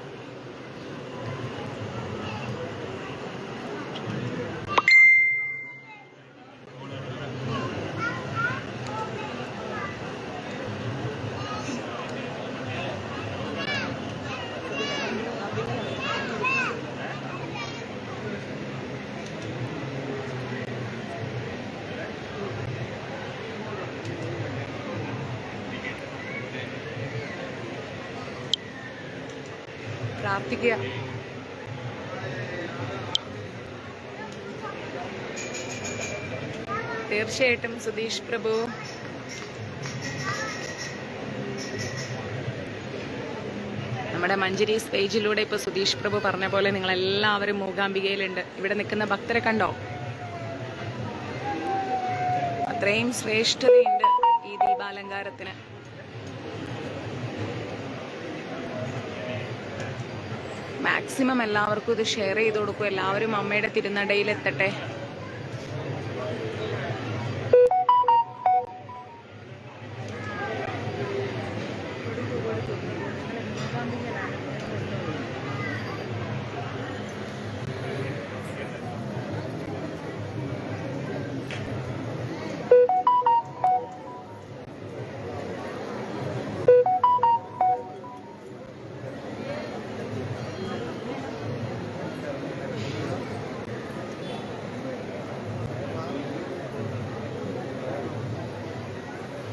പ്രാർത്ഥിക്കുക. തീർച്ചയായിട്ടും സുധീഷ് പ്രഭു, നമ്മുടെ മഞ്ജരീസ് പേജിലൂടെ ഇപ്പൊ സുധീഷ് പ്രഭു പറഞ്ഞ പോലെ നിങ്ങൾ എല്ലാവരും മൂകാംബികയിലുണ്ട്. ഇവിടെ നിൽക്കുന്ന ഭക്തരെ കണ്ടോ? അത്രയും ശ്രേഷ്ഠതയുണ്ട് ഈ ദീപാലങ്കാരത്തിന്. മാക്സിമം എല്ലാവർക്കും ഇത് ഷെയർ ചെയ്ത് കൊടുക്കും. എല്ലാവരും അമ്മയുടെ തിരുനടയിലെത്തട്ടെ.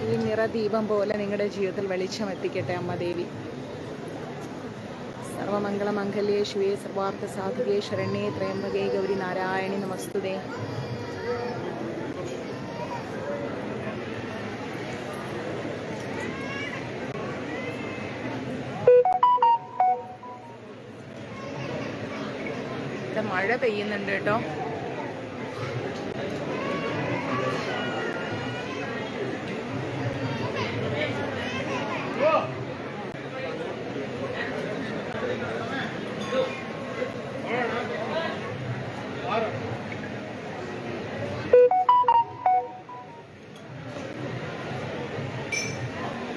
ഈ നിറദീപം പോലെ നിങ്ങളുടെ ജീവിതത്തിൽ വെളിച്ചം എത്തിക്കട്ടെ അമ്മ ദേവി. സർവമംഗളമംഗല്യേ ശിവേ സർവാർത്ഥ സാധികേ ശരണ്യേ ത്രയംബകേ ഗൗരി നാരായണി നമസ്തുതേ. ഇവിടെ മഴ പെയ്യുന്നുണ്ട് കേട്ടോ.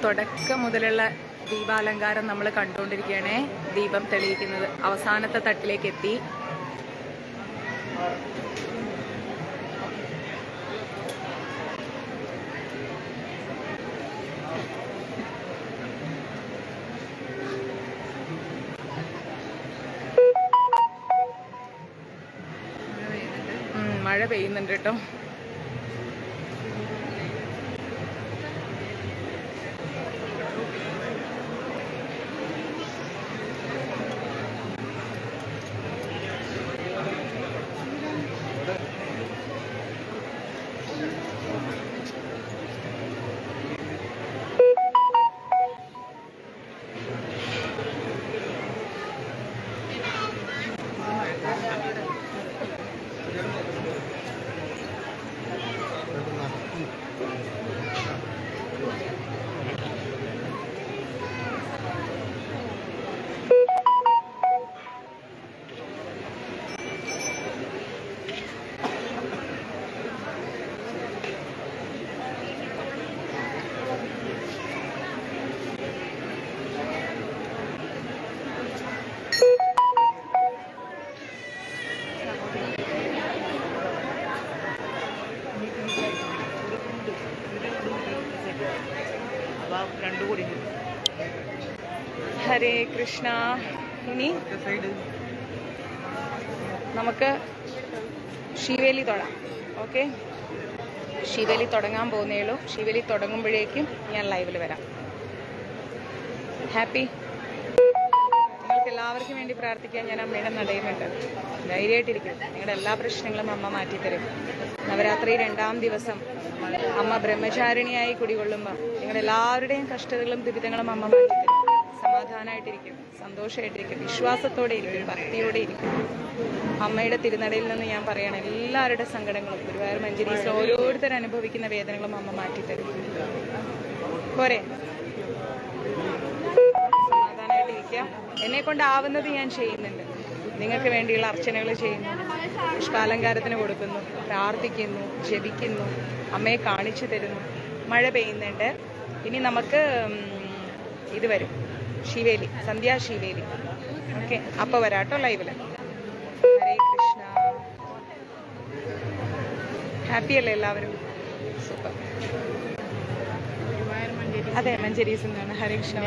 തുടക്കം മുതലുള്ള ദീപാലങ്കാരം നമ്മൾ കണ്ടുകൊണ്ടിരിക്കുകയാണേ. ദീപം തെളിയിക്കുന്നത് അവസാനത്തെ തട്ടിലേക്ക് എത്തി. മഴ പെയ്യുന്നുണ്ട് കേട്ടോ. ഹരേ കൃഷ്ണ. ഇനി നമുക്ക് ശിവേലി തൊഴാം. ഓക്കെ, ശിവേലി തുടങ്ങാൻ പോകുന്നേ ഉള്ളൂ. ശിവേലി തുടങ്ങുമ്പോഴേക്കും ഞാൻ ലൈവിൽ വരാം. ഹാപ്പി. നിങ്ങൾക്ക് എല്ലാവർക്കും വേണ്ടി പ്രാർത്ഥിക്കാൻ ഞാൻ അമ്മയുടെ നടയുന്നുണ്ട്. ധൈര്യമായിട്ടിരിക്കും. നിങ്ങളുടെ എല്ലാ പ്രശ്നങ്ങളും അമ്മ മാറ്റിത്തരും. നവരാത്രി 2ാം ദിവസം അമ്മ ബ്രഹ്മചാരിണിയായി കുടികൊള്ളുമ്പോൾ നിങ്ങളുടെ എല്ലാവരുടെയും കഷ്ടതകളും ദുരിതങ്ങളും അമ്മ മാറ്റിത്തരും. സമാധാനമായിട്ടിരിക്കും, സന്തോഷമായിട്ടിരിക്കും, വിശ്വാസത്തോടെ ഇരിക്കും, ഭക്തിയോടെ ഇരിക്കും. അമ്മയുടെ തിരുനടയിൽ നിന്ന് ഞാൻ പറയണം, എല്ലാവരുടെ സങ്കടങ്ങളും ഗുരുവായൂർ മഞ്ജരീസിൽ ഓരോരുത്തർ അനുഭവിക്കുന്ന വേദനകളും അമ്മ മാറ്റിത്തരും. പോരെ, സമാധാനമായിട്ടിരിക്കാം. എന്നെ കൊണ്ടാവുന്നത് ഞാൻ ചെയ്യുന്നുണ്ട്. നിങ്ങൾക്ക് വേണ്ടിയുള്ള അർച്ചനകൾ ചെയ്യുന്നു, പുഷ്പാലങ്കാരത്തിന് കൊടുക്കുന്നു, പ്രാർത്ഥിക്കുന്നു, ജപിക്കുന്നു, അമ്മയെ കാണിച്ചു തരുന്നു. മഴ പെയ്യുന്നുണ്ട്. ഇനി നമുക്ക് ഇത് വരും, ശിവേലി, സന്ധ്യാ ശിവേലി. ഓക്കെ, അപ്പോൾ വരാട്ടോ ലൈവില്. ഹരേ കൃഷ്ണ. ഹാപ്പി അല്ലേ എല്ലാവരും? സൂപ്പർ. അതെ, മഞ്ചേരീസിൽ നിന്നാണ്. ഹരേ കൃഷ്ണ.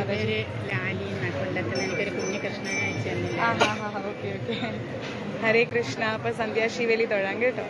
Okay okay. ഹരേ കൃഷ്ണ. അപ്പൊ സന്ധ്യാ ശിവേലി തൊഴാം കേട്ടോ.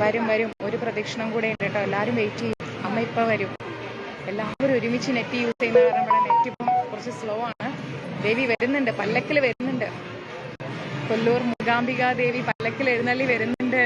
വരും വരും, ഒരു പ്രദക്ഷിണം കൂടെ ഉണ്ട് കേട്ടോ. എല്ലാവരും വെയിറ്റ് ചെയ്യും. അമ്മ ഇപ്പം വരും. എല്ലാവരും ഒരുമിച്ച് നെറ്റ് യൂസ് ചെയ്യുന്ന കാരണം ഇവിടെ നെറ്റ് ഇപ്പം കുറച്ച് സ്ലോ ആണ്. ദേവി വരുന്നുണ്ട്, പല്ലക്കിൽ വരുന്നുണ്ട്. കൊല്ലൂർ മൂകാംബിക ദേവി പല്ലക്കിൽ എഴുന്നള്ളി വരുന്നുണ്ട്.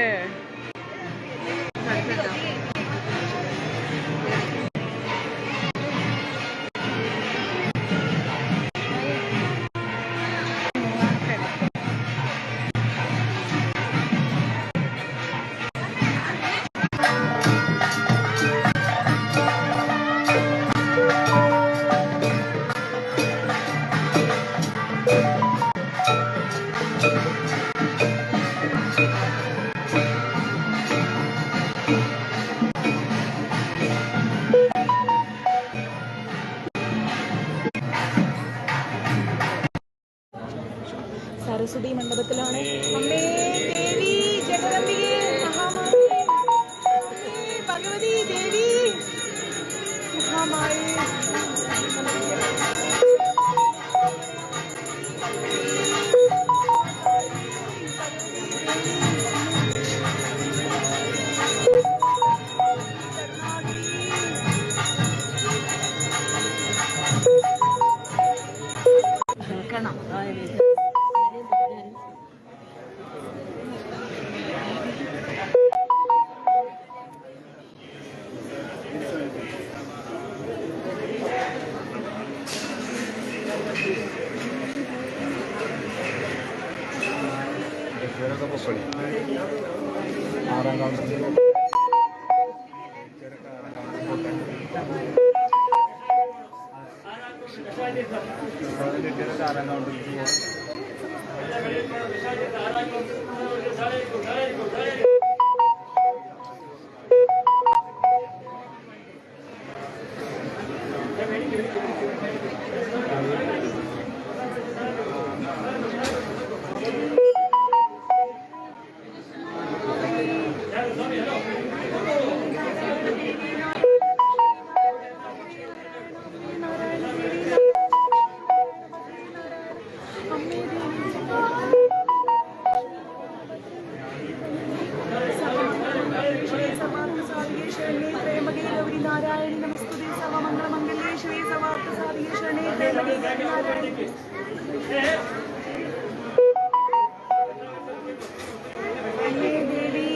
സരസ്വതി മണ്ഡപത്തിലാണ്. അമ്മേ ദേവി ജഗദംബികേ മഹാമായേ ഭഗവതി ദേവി മഹാമായേ नारायणी नमस्ते सर्वमंगल मंगले श्री सर्वार्थ साधिके शरणे त्र्यंबके नारायणी देवी